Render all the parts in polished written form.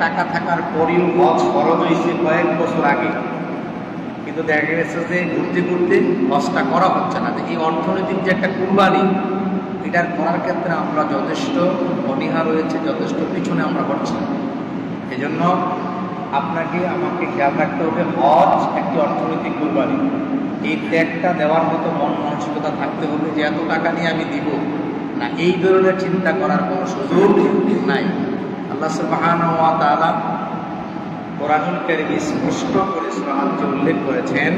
টাকা থাকার পরেও হজ ফরজ হয়েছে কয়েক বছর আগে, কিন্তু দেখা গেছে যে ঘুরতে ঘুরতে হজটা করা হচ্ছে না। এই অর্থনৈতিক যে একটা কুরবানি, এটার করার ক্ষেত্রে আমরা যথেষ্ট অনীহা রয়েছে, যথেষ্ট পিছনে আমরা হচ্ছি। এই জন্য আপনাকে আমাকে খেয়াল রাখতে হবে, হজ একটি অর্থনৈতিক কুরবানি। এই ত্যাগটা দেওয়ার মতো মন মানসিকতা থাকতে হবে যে এত টাকা নিয়ে আমি দিব না, এই ধরনের চিন্তা করার কোনো সুযোগ নাই। আল্লাহ সুবহানাহু ওয়া তাআলা কোরআনুল কারীমে স্পষ্ট করে সূরা হজ্জে উল্লেখ করেছেন,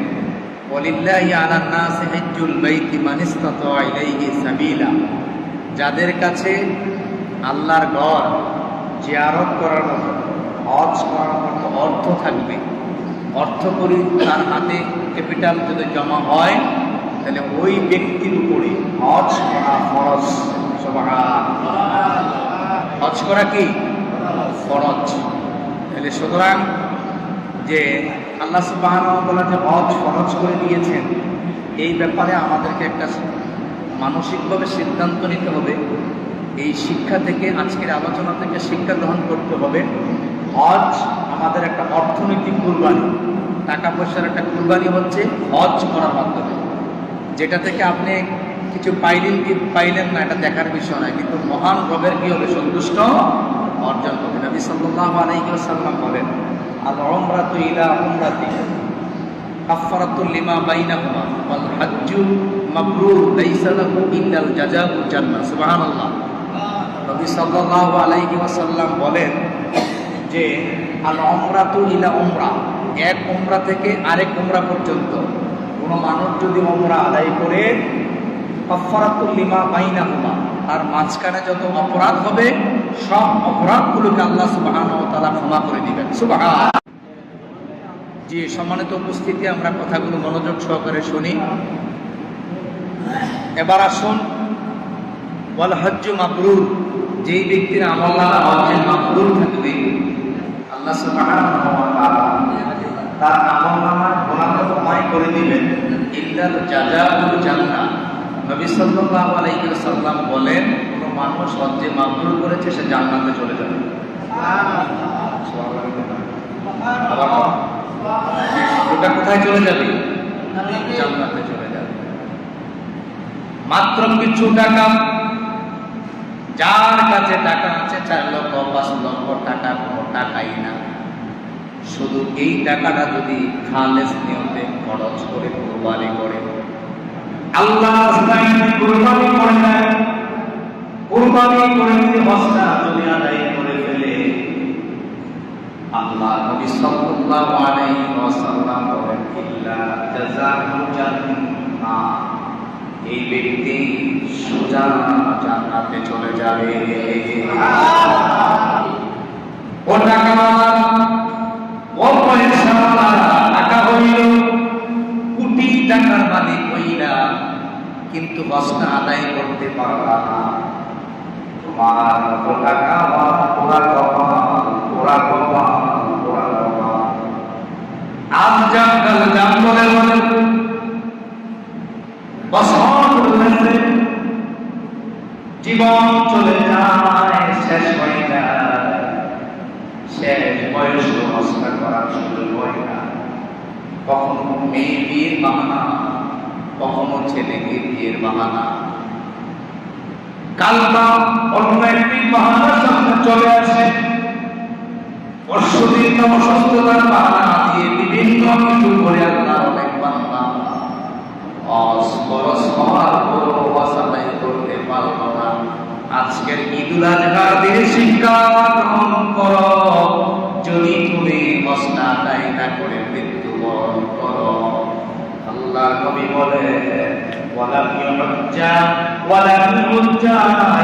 ওয়ালিল্লাহি আলান নাসি হিজ্জুল বাইতি মান ইসতাতা ইলাইহি সাবিলা। যাদের কাছে আল্লাহর ঘর জিয়ারত করার মতো, হজ করার মতো অর্থ থাকবে, অর্থ করি তার হাতে ক্যাপিটাল যদি জমা হয়, তাহলে ওই ব্যক্তির উপরে হজ করা ফরজ। সুবহানাল্লাহ, হজ করা কি ফরজ। তাহলে সুতরাং যে আল্লাহ সুবহানাহু ওয়া তাআলা যে হজ ফরজ করে দিয়েছেন, এই ব্যাপারে আমাদেরকে একটা মানসিকভাবে সিদ্ধান্ত নিতে হবে। এই শিক্ষা থেকে, আজকের আলোচনা থেকে শিক্ষা গ্রহণ করতে হবে, হজ আমাদের একটা অর্থনৈতিক কুরবানি, টাকা পয়সার একটা কুরবানি হচ্ছে হজ করার মাধ্যমে। যেটা থেকে আপনি কিছু পাইলেন কি পাইলেন না, এটা দেখার বিষয় নয়, কিন্তু মহান রবের কি হবে সন্তুষ্ট অর্জন করবে। নবী সাল্লাল্লাহু আলাইহি ওয়াসাল্লাম বলেন, আল উমরাতু ইলা উমরাতি কাফফারাতুল লিমা বাইনাহুমা ওয়াল হাজ্জু মাবরুর লাইসা লাহু ইল্লাল জাযাউল জান্নাহ। সুবহানাল্লাহ। নবী সাল্লাল্লাহু আলাইহি ওয়াসাল্লাম বলেন যে আল উমরাতু ইলা উমরা, এক উমরা থেকে আরেক উমরা পর্যন্ত কোনো মানুষ যদি উমরা আদায় করে, কাফফারাতুল লিমা বাইনাহুমা, আর মাঝখানে যত অপরাধ হবে সব অপরাধগুলোকে আল্লাহ সুবহানাহু ওয়া তাআলা ক্ষমা করে দিবেন। সুবহানাল্লাহ। জি, সম্মানিত উপস্থিতি, আমরা কথাগুলো মনোযোগ সহকারে শুনি। এবার আসুন, ওয়াল হজ্জু মাবরুর, যেই ব্যক্তির আমলনামা হজ্জে মাবরুর থাকবে, আল্লাহ সুবহানাহু ওয়া তাআলা তার আমলনামা গুনাহ ক্ষমা করে দিবেন, ইল্লাল জাযাউল জান্নাহ। নবী সাল্লাল্লাহু আলাইহি ওয়াসাল্লাম বলেন, কোন মানুষ হজ্জে মাবরুর করেছে সে জান্নাতে চলে যাবে। সুবহানাল্লাহ। ওটা কোথায় চলে যাবে? জান্নাতে চলে যাবে। মাত্র কিছু টাকা, যার কাছে টাকা আছে 4 লক্ষ 5 লক্ষ টাকা, কোনো টাকাই না, শুধু এই টাকাটা যদি খালেস নিয়তে খরচ করে কুরবানি করে, আল্লাহ রাস্তায় কুরবানি করে দেয়, কুরবানি করে দিয়ে হজটা যদি আদায় করে ফেলে, আল্লাহ নবী সাল্লাল্লাহু আলাইহি ওয়াসাল্লাম বলেন, ইল্লা জাযাউল জান্নাহ, এই ব্যক্তি সোজা জান্নাতে চলে যাবে। ও টাকাওয়ালা, ও পয়সাওয়ালা, টাকা হইল, কোটি টাকার মালিক হইলা, কিন্তু হজটা আদায় করতে পারবা না, তোমার মতো টাকাওয়ালা ওরা কপাল, ওরা কপাল, ওরা কপাল। আজ যান কাল যান বলে বলে বছর হয়েছে, জীবন চলে যায়, শেষ হয়ে যায়, শেষ বয়স হস্তা করার সুযোগ হয় না। কখনো মেয়ে বিয়ের বাহানা, কখনো ছেলেকে বিয়ের বাহানা, কালবা অন্য একটি বাহানার সামনে চলে আসে, পরশুদিন অসুস্থতার বাহানা দিয়ে বিভিন্ন কিছু করে আল্লাহ অনেক বান্দা অস্পরস হওয়ার পরও আদায় করতে পারল না। আজকের ঈদুল আজহার দিনে শিক্ষা গ্রহণ করো, যদি তুমি হজটা আদায় না করে মৃত্যুবরণ করো, আল্লাহর নবী বলে, ওয়ালাম ইউজ্জা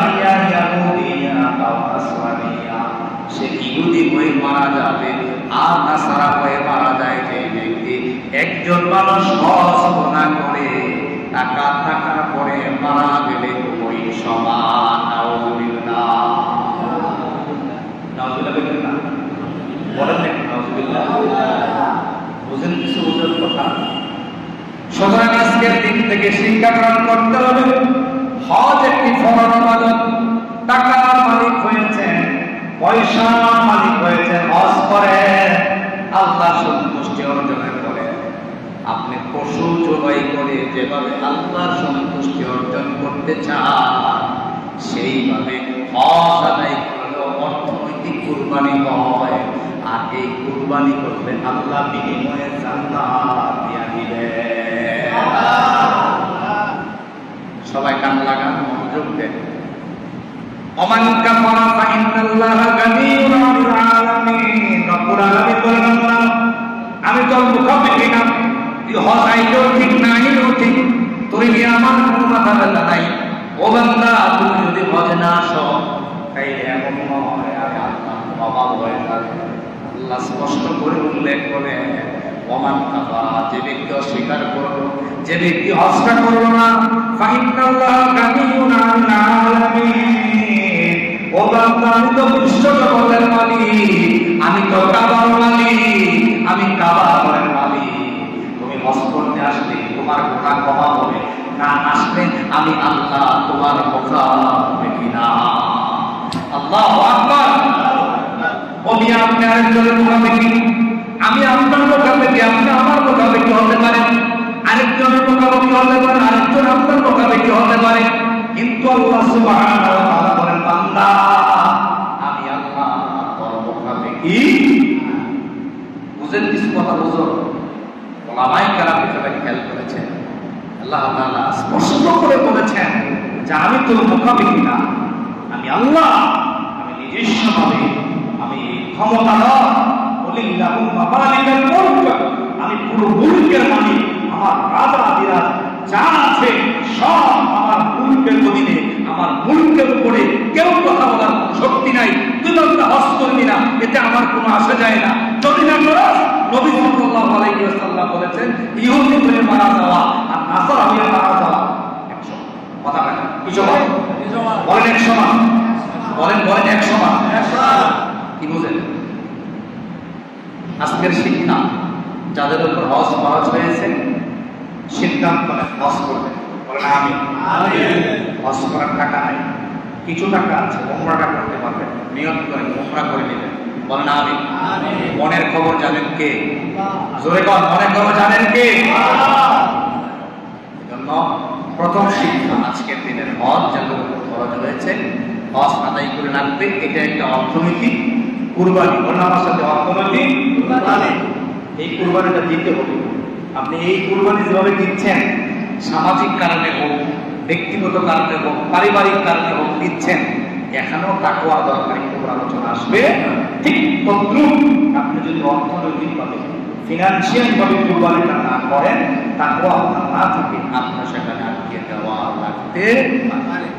ইয়া ইয়াহুদিয়া আও নাসরানিয়া, সে ইহুদি হয়ে মারা যাবে আর নাসারা হয়ে মারা যায় যে ব্যক্তি। একজন মানুষ হজ না করে টাকা থাকার পরে মারা গেলে ওই সমান। নাউযুবিল্লাহ, নাউযুবিল্লাহ বলেন না, নাউযুবিল্লাহ। বুঝেন কিছু বুঝার কথা। সুতরাং আজকের দিন থেকে শিক্ষা গ্রহণ করতে হবে, হজ একটি ফরজ ইবাদত। টাকার মালিক হয়েছেন, পয়সার মালিক হয়েছেন, পশু জবাই করে যেভাবে আল্লাহর সন্তুষ্টি অর্জন করতে চান, সেইভাবে হজ আদায় করলেও অর্থনৈতিক কুরবানি হয়। আর এই কুরবানি করলে আল্লাহ বিনিময়ে জান্নাত দিয়া দিবেন। সবাই কান লাগান, মনোযোগ দেন। ওমান কাফারা ফাইন্নাল্লাহা গানিয়্যুন আনিল আলামিন। রব্বুল আলামিন বলেন, আমি তোর মুখাপেক্ষী না, তুই হজ আইলেও ঠিক না আইলেও ঠিক, তুই নিয়ে আমার কোনো মাথা ব্যথা নাই। ও বান্দা, তুমি যদি হজ না আসো তাইলে এমন হয় আমি আল্লাহ অভাব হয়ে যাবে। আল্লাহ স্পষ্ট করে উল্লেখ করে, ওমান কাফারা, যে ব্যক্তি অস্বীকার করলো, যে ব্যক্তি হজটা করলো না, ফাইন্নাল্লাহা গানিয়্যুন আনিল আলামিন। ও বান্দা, আমি তো বিশ্ব জগতের মালিক, আমি তো কাবার মালিক, আমি কাবা ঘরের মালিক। তুমি হজ করতে আসলে তোমার গুনাহ ক্ষমা হবে, না আসলে আমি আল্লাহ তোমার মুখাপেক্ষী না। আল্লাহু আকবার। আমি আপনি আরেকজনের মুখাপেক্ষী, আমি আপনার মুখাপেক্ষী, আপনি আমার মুখাপেক্ষী হতে পারেন, আরেকজনের মুখাপেক্ষী হতে পারেন, আরেকজন আপনার মুখাপেক্ষী হতে পারে, কিন্তু আল্লাহ সুবহানাহু ওয়া তাআলা বলেন, বান্দা আমি আল্লাহ তোর মুখাপেক্ষী। বুঝেন কিছু কথা? বুঝো, ওলামায়ে কেরাম বিষয়টা খেয়াল করেছেন। আল্লাহ তাআলা স্পষ্ট করে বলেছেন যে আমি তোর মুখাপেক্ষী না, আমি আল্লাহ, আমি নিজস্বভাবে, আমি ক্ষমতাধর, কুলিল্লাহুম্মা মালিকাল মুলক, আমি পুরো মুলকের মালিক। আমার রাজাধিরাজ যা আছে সব আমার মুলকের অধীনে, আমার মুলকের উপরে কেউ কথা বলার শক্তি নাই। তুই তো হজ করবি না, এতে আমার কোনো আসে যায় না। যদি না করস, নবী সাল্লাল্লাহু আলাইহি ওয়াসাল্লাম বলেছেন, ইহুদি হয়ে মারা যাওয়া আর নাসারা হয়ে মারা যাওয়া একশো। কথা বলেন কি সমান? বলেন এক সমান, বলেন বলেন এক সমান। কি বুঝেন? আজকের শিক্ষা, যাদের উপর হজ ফরজ হয়েছে, সিদ্ধান্ত নেন হজ করবেন। বলেন আমিন। হজ করার টাকা নাই, কিছু টাকা আছে, উমরাটা করতে পারবেন, নিয়ত করেন উমরা করে নেবেন। বলেন আমিন। মনের খবর জানেন কে? জোরে কর, মনের খবর জানেন কে? এজন্য প্রথম শিক্ষা আজকের দিনের হজ যাদের উপর ফরজ হয়েছে, হজ আদায় করে রাখবে। এটা একটা অর্থনৈতিক কুরবানি। বলেন আমার সাথে, অর্থনৈতিক কুরবানি। এই কুরবানিটা দিতে হবে। আপনি এই কুরবানি যেভাবে দিচ্ছেন, সামাজিক কারণে হোক, ব্যক্তিগত কারণে হোক, পারিবারিক কারণে হোক দিচ্ছেন, এখানেও তাকওয়ার দরকার। একটু আলোচনা আসবে। ঠিক তদ্রুপ আপনি যদি অর্থনৈতিকভাবে, ফিনান্সিয়াল ভাবে কুরবানিটা না করেন, তাকওয়া আপনার না থাকে, আপনার সেখানে আটকে দেওয়া লাগতে পারে।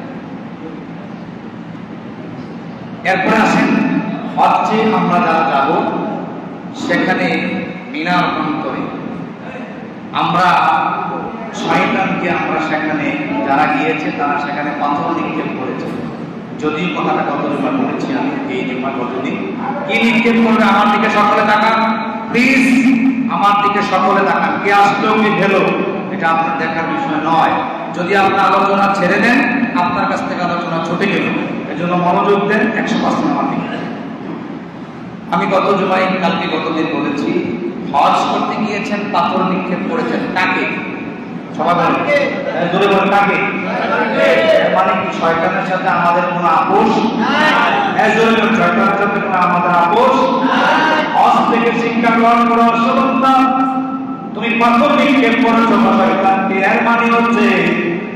এরপরে আসেন, হজ্জে আমরা যারা যাব, সেখানে মিনার অন্তরে আমরা শয়তানকে, আমরা সেখানে যারা গিয়েছে তারা সেখানে পাথর নিক্ষেপ করেছে। যদি কথাটা কত জমা করেছি আমি, এই জমা কতদিন কি নিক্ষেপ করবে? আমার দিকে সকলে তাকান প্লিজ, আমার দিকে সকলে তাকান। কে আসলো কে গেল এটা আপনার দেখার বিষয় নয়। যদি আপনার আলোচনা ছেড়ে দেন, আপনার কাছ থেকে আলোচনা ছুটে গেল। এজন্য মনোযোগ দেন 100% আমার দিকে। আমি গত জুমায়, কালকে গতদিন বলেছি, হজ করতে গিয়েছেন, পাথর নিক্ষেপ করেছেন, কাকে? সবাই বলেন, জোরে বলেন কাকে? মানে কি শয়তানের সাথে আমাদের কোনো আপোষ নাই? জোরে বলেন, শয়তানের সাথে কোনো আমাদের আপোষ নাই। হজ থেকে শিক্ষা গ্রহণ করো, সন্তান, তুমি পাথর নিক্ষেপ করেছো শয়তানকে, এর মানে হচ্ছে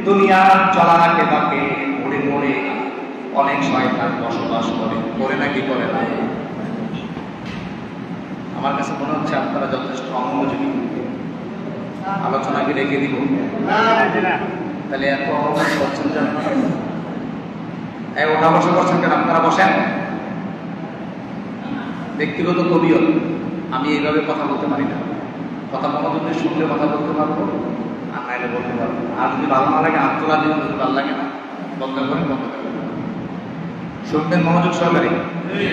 দুনিয়ার চলাকে বাকে ঘুরে ঘুরে অনেক শয়তান বসবাস করে নাকি করে না? আমার কাছে মনে হচ্ছে আপনারা যথেষ্ট অমনোযোগী। আলোচনাকে রেখে দিব তাহলে এত অবকাশ করছেন যে ওটা বসে করছেন কেন? আপনারা বসেন। ব্যক্তিগত তবিয়ত, আমি এইভাবে কথা বলতে পারি না। কথা মনোযোগ দিয়ে শুনলে কথা বলতে পারবো, আর নাইলে বলতে পারবো। আর যদি ভালো না লাগে আত্মলা দিন, যদি ভালো লাগে না বন্ধ করে বন্ধ করে শুনবেন মনোযোগ সহকারে।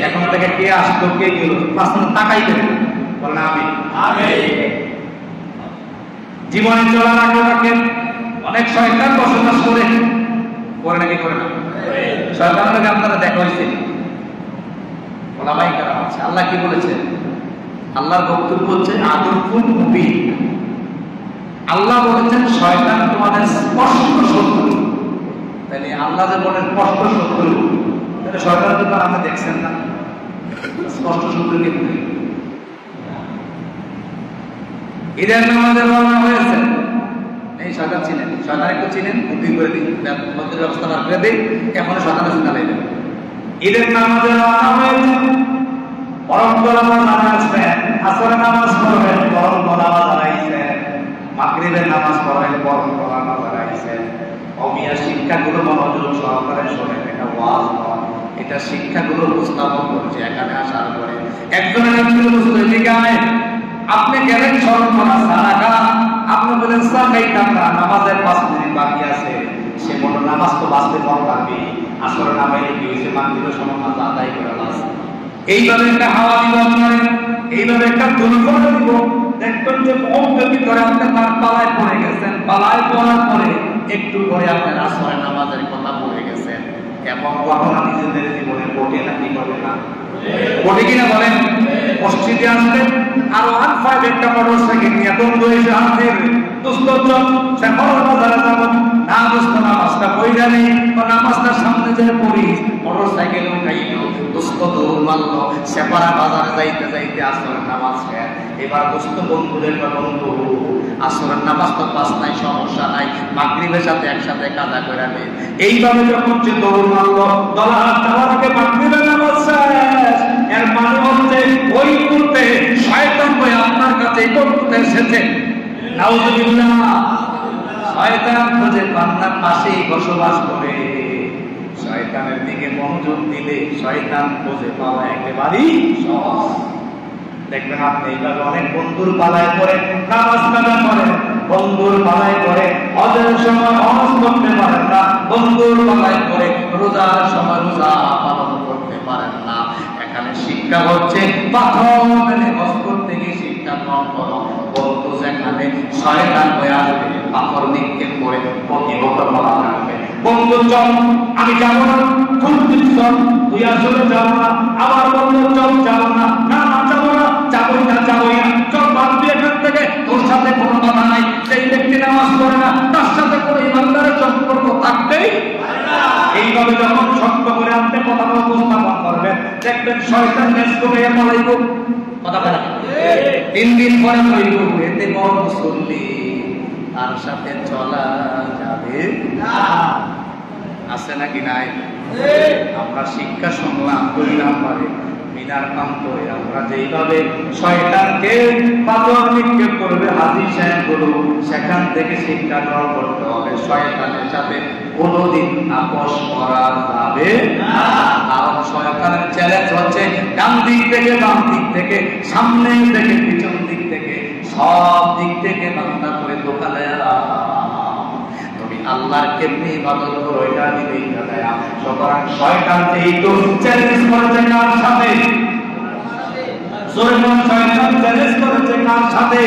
এখন থেকে কে আসলো কে গেল পাঁচটা তাকাই দেবেন। বলেন আমিন। জীবনে চলার আগে অনেক শয়তান বসবাস করে নাকি করে না? শয়তানের লগে আপনারা দেখা হয়েছে, ওলামায়ে কেরাম আছে। আল্লাহ কি বলেছেন? আল্লাহর বক্তব্য হচ্ছে আদরফুল মুবিন, আল্লাহ বলেছেন শয়তান তোমাদের স্পষ্ট শত্রু। তাহলে আল্লাহ যে বলেন স্পষ্ট শত্রু, তাহলে শয়তানের দোকান আপনি দেখছেন না, স্পষ্ট শত্রু কে? ঈদের নামাজে বলা হয়েছে এই শয়তান ছিলেন, শয়তান একটু ছিলেন, বুদ্ধি করে দিই মধ্যে ব্যবস্থা না করে দিই, এখনো শয়তানের চিন্তা লাইবেন। ঈদের নামাজে বলা হয়েছে পরম্পরা জানাচ্ছেন, আসরের নামাজ পড়বেন পরম্পরা জানাইছেন, মাগরিবের নামাজ পড়বেন পরম্পরা জানাইছেন। অমিয়া শিক্ষাগুলো মনোযোগ সহকারে শোনেন, এটা ওয়াজ নয়, এটা শিক্ষাগুলো উপস্থাপন করছে। এখানে আসার পরে একজনের গায়ে আপনি গেলেন স্মরণ করা সারাকা, আপনি বলেন সাকাইতাম না, নামাজের 5 মিনিট বাকি আছে। সে বলল নামাজ তো বাঁচতে কম লাগবে, আসলে নামাইলে কি হয়েছে, মাগরিবের সময় নামাজ আদায় করে লাস। এইভাবে একটা হাওয়া দিব আপনার, এইভাবে একটা দুর্ঘটনা দিব, দেখবেন যে মুহূর্তের ভিতরে আপনি তার পালায় পড়ে গেছেন, পালায় পড়ার পরে একটু পরে আপনার আসরের নামাজের কথা পড়ে গেছেন। এমন ঘটনা নিজেদের জীবনে ঘটে না কি ঘটে না? ঘটে কিনা বলেন? মসজিদে আসলেন আর 15 একটা মোটরসাইকেল নিয়ে বন্ধু এসে হাজির, দোস্ত চল শ্যামল বাজারে যাব না, দোস্ত নামাজটা পড়া নেই, নামাজটার সামনে যে পড়ি, মোটরসাইকেল উঠাইল, দোস্ত দৌড় মারলো, সেপারা বাজারে যাইতে যাইতে আসরের নামাজ শেষ। এবার দোস্ত বন্ধুদের বন্ধু আসরের নামাজ তো পাস নাই, সমস্যা নাই, মাগরিবের সাথে একসাথে কাজা করে নেই। এইভাবে যখন যে দৌড় মারলো, দলাহাত যাওয়ার আগে মাগরিবের নামাজ শেষ। এর মানে হচ্ছে ওই মুহূর্তে শয়তান হয়ে আপনার কাছে করতে এসেছে। নাউযুবিল্লাহ, শয়তান খুঁজে বান্দার পাশেই বসবাস করে। শয়তানের দিকে মনোযোগ দিলে শয়তান খুঁজে পাওয়া একেবারেই সহজ। দেখবেন আপনি এইভাবে অনেক বন্ধুর পালায় পড়ে নামাজ কাজা করেন, বন্ধুর পালায় পড়ে হজের সময় হজ করতে পারেন না, বন্ধুর পালায় পড়ে রোজার সময় রোজা পালন করতে পারেন না। এখানে শিক্ষা হচ্ছে পাথর মেনে হজ করতে গিয়ে শিক্ষা গ্রহণ করো। বন্ধু যেখানে শয়তান হয়ে আসবে, পাথর নিক্ষেপ করে প্রতিহত করা লাগবে। বন্ধু চল আমি যাবো না, তুই আসলে যাবো না, আবার বন্ধু চল যাবো না, না যাবো না, যাবোই না চল বাদ দিয়ে এখান থেকে, তোর সাথে কোনো কথা নাই। সেই ব্যক্তি নামাজ পড়ে না, তার সাথে কোনো ইমানদারের সম্পর্ক থাকতেই এইভাবে যখন শক্ত করে আপনি কথা উপস্থাপন করবেন, দেখবেন শয়তান নেস করে পালাইব। কথা বলেন 3 দিন পরে হইব, এতে বড় মুসল্লি তার সাথে চলা যাবে না। আছে নাকি নাই? আমরা শিক্ষা শুনলাম 2 নম্বরে মিনার কাম করে আমরা যেইভাবে শয়তানকে পাথর নিক্ষেপ করবে হাজির সাহেবগুলো, সেখান থেকে শিক্ষা গ্রহণ করতে হবে। শয়তানের সাথে কোনোদিন আপোষ করা যাবে না। কারণ শয়তানের চ্যালেঞ্জ হচ্ছে ডান দিক থেকে বাম দিক থেকে, সামনে থেকে পিছন দিক থেকে, সব দিক থেকে বান্দা করে ধোঁকা দেয়। তুমি আল্লাহর কেমনি ইবাদত করো, এটা দিবেই না দেয়া। সুতরাং শয়তান যেহেতু চ্যালেঞ্জ করেছে কার সাথে? শয়তান চ্যালেঞ্জ করেছে কার সাথে?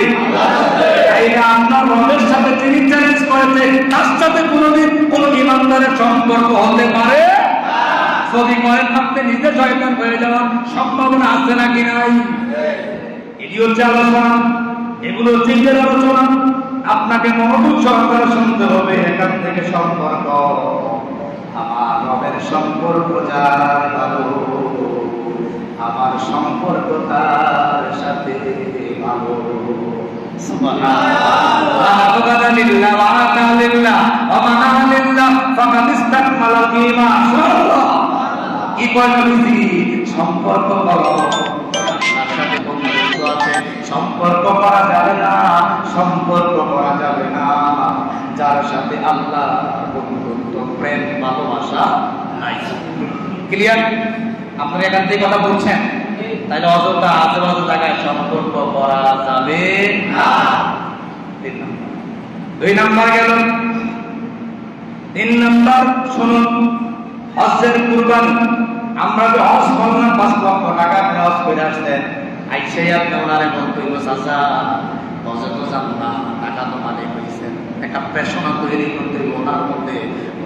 এটা আপনার রবের সাথে তিনি চ্যালেঞ্জ করেছে, তার সাথে কোনোদিন কোন ইমানদারের সম্পর্ক হতে পারে না। যদি করেন আপনি নিজে শয়তান হয়ে যাওয়ার সম্ভাবনা আছে নাকি নাই? এটি হচ্ছে আলোচনা, এগুলো চিন্তার আলোচনা। আপনাকে মনোযোগ সহকারে শুনতে হবে। এখান থেকে সম্পর্ক আমার রবের সম্পর্ক যার ভালো, আমার সম্পর্ক তার সাথে ভালো। সুবহানাল্লাহ, আলহামদুলিল্লাহ, ওয়া তাআলিল্লাহ, ওয়া মানালিল্লাহ, ফাকাদ ইসতাকমালাল ঈমান। কি বলছি? সম্পর্ক করো, তার সাথে বন্ধুত্ব আছে, সম্পর্ক করা যাবে না, সম্পর্ক করা যাবে না যার সাথে আল্লাহ বন্ধুত্ব, প্রেম, ভালোবাসা নাই। ক্লিয়ার? আপনারা এখান থেকে কথা বলছেন, তাহলে অযথা আশেপাশে জায়গায় সম্পর্ক করা যাবে না। 2 নাম্বার গেল। 3 নাম্বার শুনুন, হজ্জের কুরবানি। আমরা যে হজ করলাম 5 লক্ষ টাকা আপনি হজ করে আসতেন, আইসাই আপনি ওনারে বলতে হইব চাচা হজে তো যান না, টাকা তো মালিক হয়েছেন, একটা পেশনা তৈরি করতে হইব, ওনার মধ্যে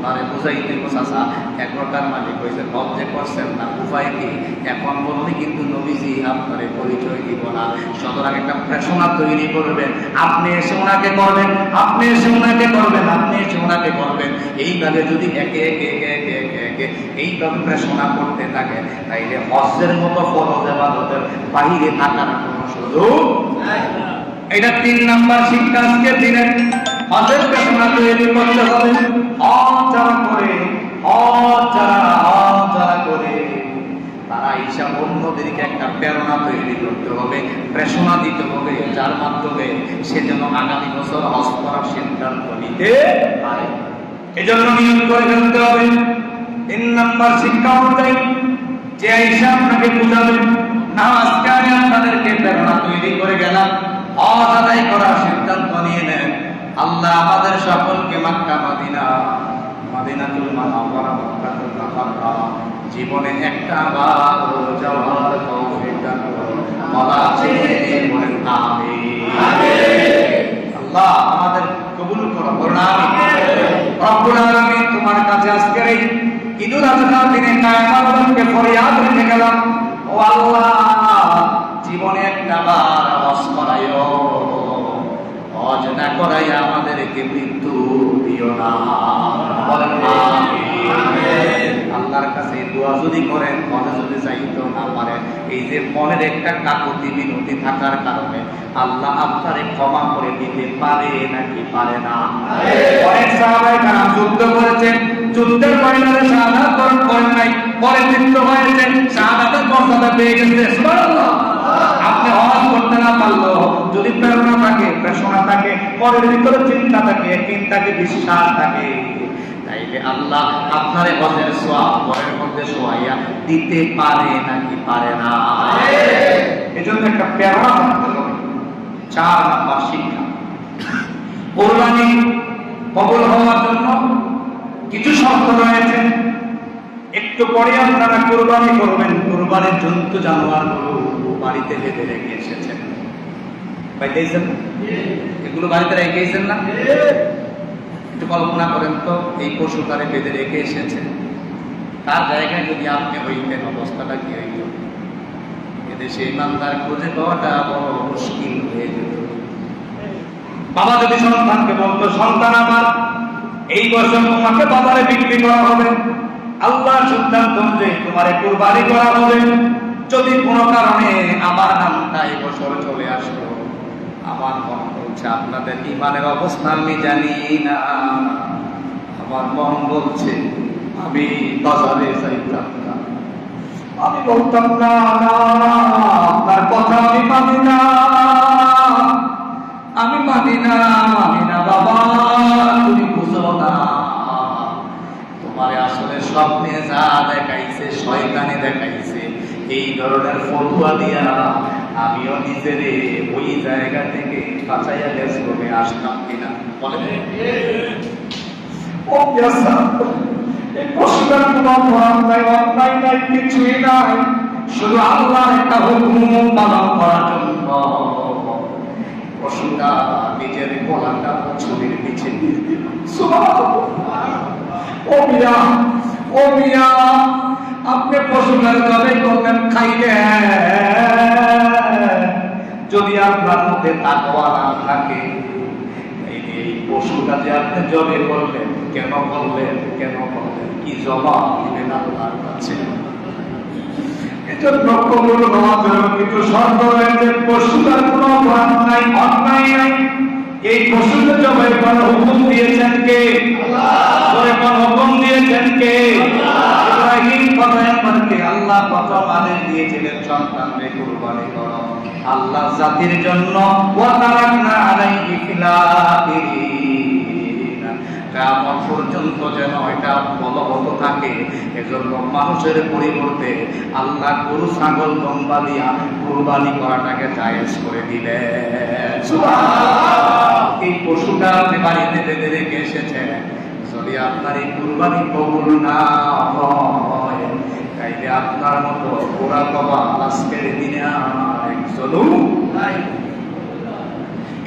তারে বুঝাইতে চাচা এক প্রকার মালিক হয়েছে হজ যে করছেন না উপায় কি এখন বললে কিন্তু নবীজি আপনারে পরিচয় দিব না, সুতরাং একটা প্রেষণা তৈরি করবেন, আপনি এসে ওনাকে করবেন, আপনি এসে ওনাকে করবেন, আপনি এসে ওনাকে করবেন। এইভাবে যদি একে একে একে একে একে একে এইভাবে প্রেষণা করতে থাকে তাইলে হজ্জের মতো ফরজ ইবাদতের বাহিরে থাকার কোনো সুযোগ নাই। এটা 3 নাম্বার শিক্ষা আজকে দিনের হজের প্রেষণা তৈরি করতে হবে। হজ যারা করে, হজ যারা করে তারা ঈশা অন্যদেরকে একটা প্রেরণা তৈরি করতে হবে, প্রেষণা দিতে হবে, যার মাধ্যমে সে যেন আগামী বছর হজ করার সিদ্ধান্ত নিতে পারে। এজন্য নিয়ম করে ফেলতে হবে। 3 নাম্বার শিক্ষা অনুযায়ী যে ঈশা আপনাকে বুঝাবে না, আজকে আমি আপনাদেরকে প্রেরণা তৈরি করে গেলাম, হজ আদায় করার সিদ্ধান্ত নিয়ে নেন। আল্লাহ আমাদের সকলকে মক্কা মদিনা, মদিনাতুল মুনাওয়ারা, মক্কাতুল মুকাররমা জীবনে একটা বার যাওয়ার তৌফিক দান করুন। মাওলা চেয়ে বলেন আমিন। আল্লাহ আমাদের কবুল করো, বলুন আমিন। রব্বুল আলামিন তোমার কাছে আজকের এই ঈদুল আযহার দিনে কায়ামতকে ফরিয়াদ রেখে গেলাম, ও আল্লাহ জীবনে একটা বার হজ করাইও, হজ না করাইয়া আমাদেরকে মৃত্যু দিও না, বলেন আমিন। আল্লাহর কাছে দোয়া যদি করেন, মনে যদি চাইতেও না পারেন, এই যে মনের একটা কাকুতি বিনতি থাকার কারণে আল্লাহ আপনারে ক্ষমা করে দিতে পারে নাকি পারে না? অনেক সাহাবায়ে কেরাম যুদ্ধ করেছেন, যুদ্ধের ময়দানে শাহাদাত বরণ করেন নাই, পরে মৃত্যু হয়েছে, শাহাদাতের মর্যাদা পেয়ে গেছে। সুবহানাল্লাহ। আপনি হজ করতে না পারলো যদি প্রেরণা থাকে, প্রেষণা থাকে, মনের ভিতরে চিন্তা থাকে, ইয়াকিন থাকে, বিশ্বাস থাকে, তাইলে আল্লাহ আপনার হজের সওয়াব ঘরের মধ্যে শোয়াইয়া দিতে পারে নাকি পারে না? এজন্য একটা প্রেরণা থাকতে হবে। 4 নাম্বার শিক্ষা, কুরবানি কবুল হওয়ার জন্য কিছু শর্ত রয়েছে। একটু পরে আপনারা কুরবানি করবেন, কুরবানির জন্তু জানোয়ারগুলো বাড়িতে বেঁধে রেখে এসেছেন, পাইতেছেন? এগুলো বাড়িতে রেখে এসেছেন না? একটু কল্পনা করেন তো, এই পশুটারে বেঁধে রেখে এসেছেন, তার জায়গায় যদি আপনি হইতেন অবস্থাটা কি হইত? এদেশে ইমানদার খুঁজে পাওয়াটা বড় মুশকিল হয়ে যেত। বাবা যদি সন্তানকে বলতো, সন্তান আমার এই বছর তোমাকে বাজারে বিক্রি করা হবে, আল্লাহ সিদ্ধান্ত অনুযায়ী তোমারে কুরবানি করা হবে, যদি কোনো কারণে আমার নামটা এই বছর চলে আসলো, আমার মন বলছে আপনাদের ইমানের অবস্থা আমি জানি না, আমার মন বলছে আমি বাজারে যাইতাম না, আমি বলতাম না, আপনার কথা আমি মানি না, আমি মানি না, মানি না বাবা, তুমি বুঝো না, তোমারে আসলে স্বপ্নে যা দেখাইছে, শয়তানি দেখাইছে, এই ধরনের ফতুয়া দিয়া আমিও নিজেরে ওই জায়গা থেকে বাঁচাইয়া গেছে আসতাম কিনা বলেন? ও ইয়াসা, এই পশুটার কোনো অপরাধ নাই, অন্যায় নাই, কিছুই নাই, শুধু আল্লাহর একটা হুকুম পালন করার জন্য পশুটা নিজের গলাটা ছুরির নিচে দিয়ে দিল। ও মিয়া, ও মিয়া, আপনি পশুটার জবাই করলেন, খাইলেন, যদি আপনার মধ্যে তাকওয়া না থাকে, এই পশুটা যে আপনি জবাই করলেন, কেন করলেন, কেন করলেন, কি জবাব দিবেন আল্লাহর কাছে? এজন্য কবুল হওয়ার জন্য কিছু শর্ত রয়েছে। পশুটার কোনো অপরাধ নাই, অন্যায় নাই, এই পশুকে জবাই করার হুকুম দিয়েছেন কে? আল্লাহ। হুকুম দিয়েছেন কে? ইব্রাহিম পয়গম্বরকে আল্লাহ প্রথম আদেশ দিয়েছিলেন, সন্তানকে কুরবানি করো আল্লাহ জাতির জন্য, ওয়া তারাকনা আলাইহি ফিল আখিরিন, কিয়ামত পর্যন্ত যেন এটা বলবৎ থাকে। এজন্য মানুষের পরিবর্তে আল্লাহ গরু ছাগল লম্বা দিয়া কুরবানি করাটাকে জায়েজ করে দিলেন। সুবহানাল্লাহ। এই পশুটা আপনি বাড়িতে বেঁধে রেখে এসেছেন, যদি আপনার এই কুরবানি কবুল না হয়, তাইলে আপনার মতো ওরা বাবা আজকের দিনে আর একজনও নাই।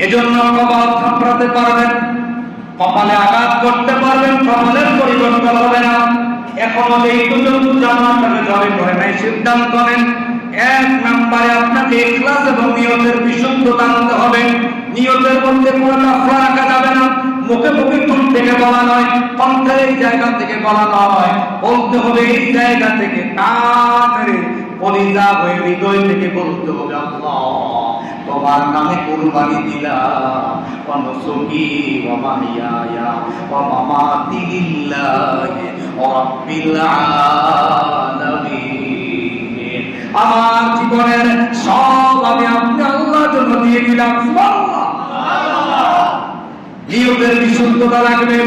এজন্য বাবা থাপড়াতে পারবেন, কপালে আঘাত করতে পারবেন, কপালের পরিবর্তন হবে না। এখনো যেই দুজন জামাতাকে জয় করে নাই, সিদ্ধান্ত নেন। এক নম্বরে আপনাকে ইখলাস এবং নিয়তের বিশুদ্ধতা আনতে হবে। নিয়তের মধ্যে কোনো নফলা রাখা যাবে না। মুখে মুখে দূর থেকে বলা নয়, কণ্ঠের এই জায়গা থেকে বলা নয়, বলতে হবে এই জায়গা থেকে, কানের কলিজা হয়ে হৃদয় থেকে বলতে হবে, আল্লাহ তোমার নামে কুরবানি দিলাম, ওয়া নুসুকি ওয়া মাহইয়ায়া ওয়া মামাতি লিল্লাহি রাব্বিল আলামিন। আমার জীবনের সব আমি আপনি আল্লাহর জন্য দিয়ে দিলাম। সুবহানাল্লাহ। নিয়তের বিশুদ্ধতা লাগবে।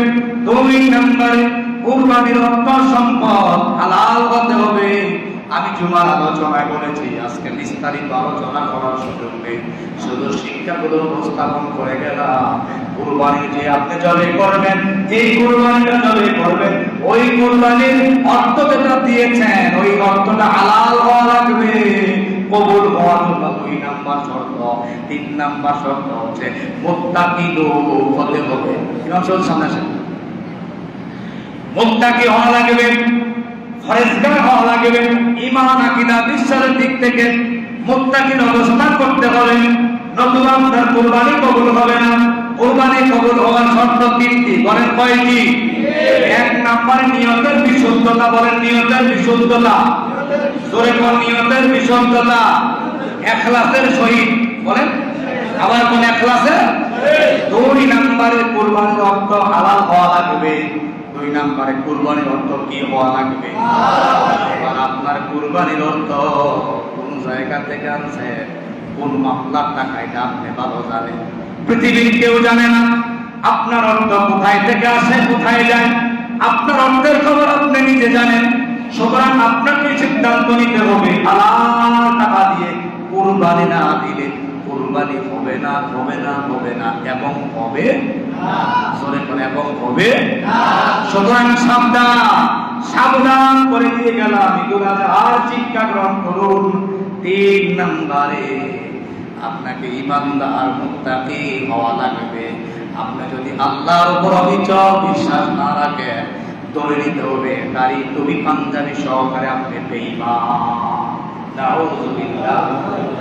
2 নম্বরে কুরবানির অর্থ সম্পদ হালাল হতে হবে। আমি জুমার আলোচনায় বলেছি, আজকে বিস্তারিত আলোচনা করার সুযোগ নেই, শুধু শিক্ষাগুলো উপস্থাপন করে গেলাম। কুরবানি যে আপনি জবাই করবেন, এই কুরবানিটা জবাই করবেন, ওই কুরবানির অর্থ যেটা দিয়েছেন ওই অর্থটা হালাল হওয়া লাগবে, কবুল হওয়ার জন্য 2 নাম্বার শর্ত। 3 নাম্বার শর্ত হচ্ছে মুত্তাকি হতে হবে। ইমাম সাহেব সামনে আসেন। মুত্তাকি হওয়া লাগবে, ফরেজগার হওয়া লাগবে, ঈমান আকীদা বিশ্বাসের দিক থেকে মুত্তাকির অবস্থান করতে হবে, নতুবা আপনার কুরবানি কবুল হবে না। কুরবানি কবুল হওয়ার শর্ত 3টি, বলেন কয়টি? 1 নম্বরে নিয়তের বিশুদ্ধতা, বলেন নিয়তের বিশুদ্ধতা, জোরে কোন নিয়তের বিশুদ্ধতা, ইখলাসের সহিত, বলেন আবার কোন ইখলাসের। 2 নম্বরে কুরবানির অর্থ হালাল হওয়া লাগবে। 2 নম্বরে কুরবানির অর্থ কি হওয়া লাগবে? এবার আপনার কুরবানির অর্থ কোন জায়গা থেকে আনছে, কোন মামলার টাকা, এটা আপনি ভালো জানেন, পৃথিবীর কেউ জানে না। আপনার অর্থ কোথায় থেকে আসে, কোথায় যায়, আপনার অর্থের খবর আপনি নিজে জানেন। সুতরাং আপনাকে সিদ্ধান্ত নিতে হবে, হালাল টাকা দিয়ে কুরবানি না দিলে কুরবানি হবে না, হবে না, হবে না, এবং হবে না। জোরে করে এবং হবে না। সুতরাং সাবধান, সাবধান করে দিয়ে গেলাম, এগুলা আর শিক্ষা গ্রহণ করুন। 3 নম্বরে আপনাকে ইমানদার মুত্তাকি হওয়া লাগবে। আপনি যদি আল্লাহর উপর অবিচল বিশ্বাস না রাখেন, ধরে নিতে হবে দাড়ি টুপি পাঞ্জাবি সহকারে আপনি বেঈমান। নাউযুবিল্লাহ।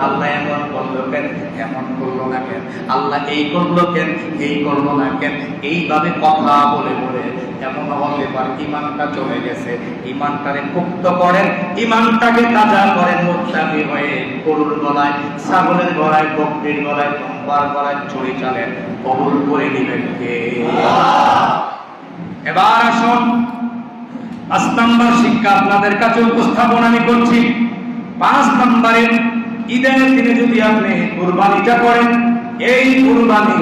আল্লাহ এমন করলো কেন, এমন করলো না কেন, আল্লাহ এই করলো কেন, এই করলো না কেন, এইভাবে কথা বলে বলে এমন হতে পারে ঈমানটা চলে গেছে। ঈমানটারে মুক্ত করেন, ঈমানটাকে তাজা করেন, মুত্তাকি হয়ে গরুর গলায়, ছাগলের গলায়, বকরির গলায়, তোমার গলায় ছুরি চালেন, কবুল করে নেবেন কে? এবার আসুন 5 নম্বর শিক্ষা আপনাদের কাছে উপস্থাপন আমি করছি। 5 নম্বরে ঈদের দিনে যদি আপনি কুরবানিটা করেন, এই কুরবানি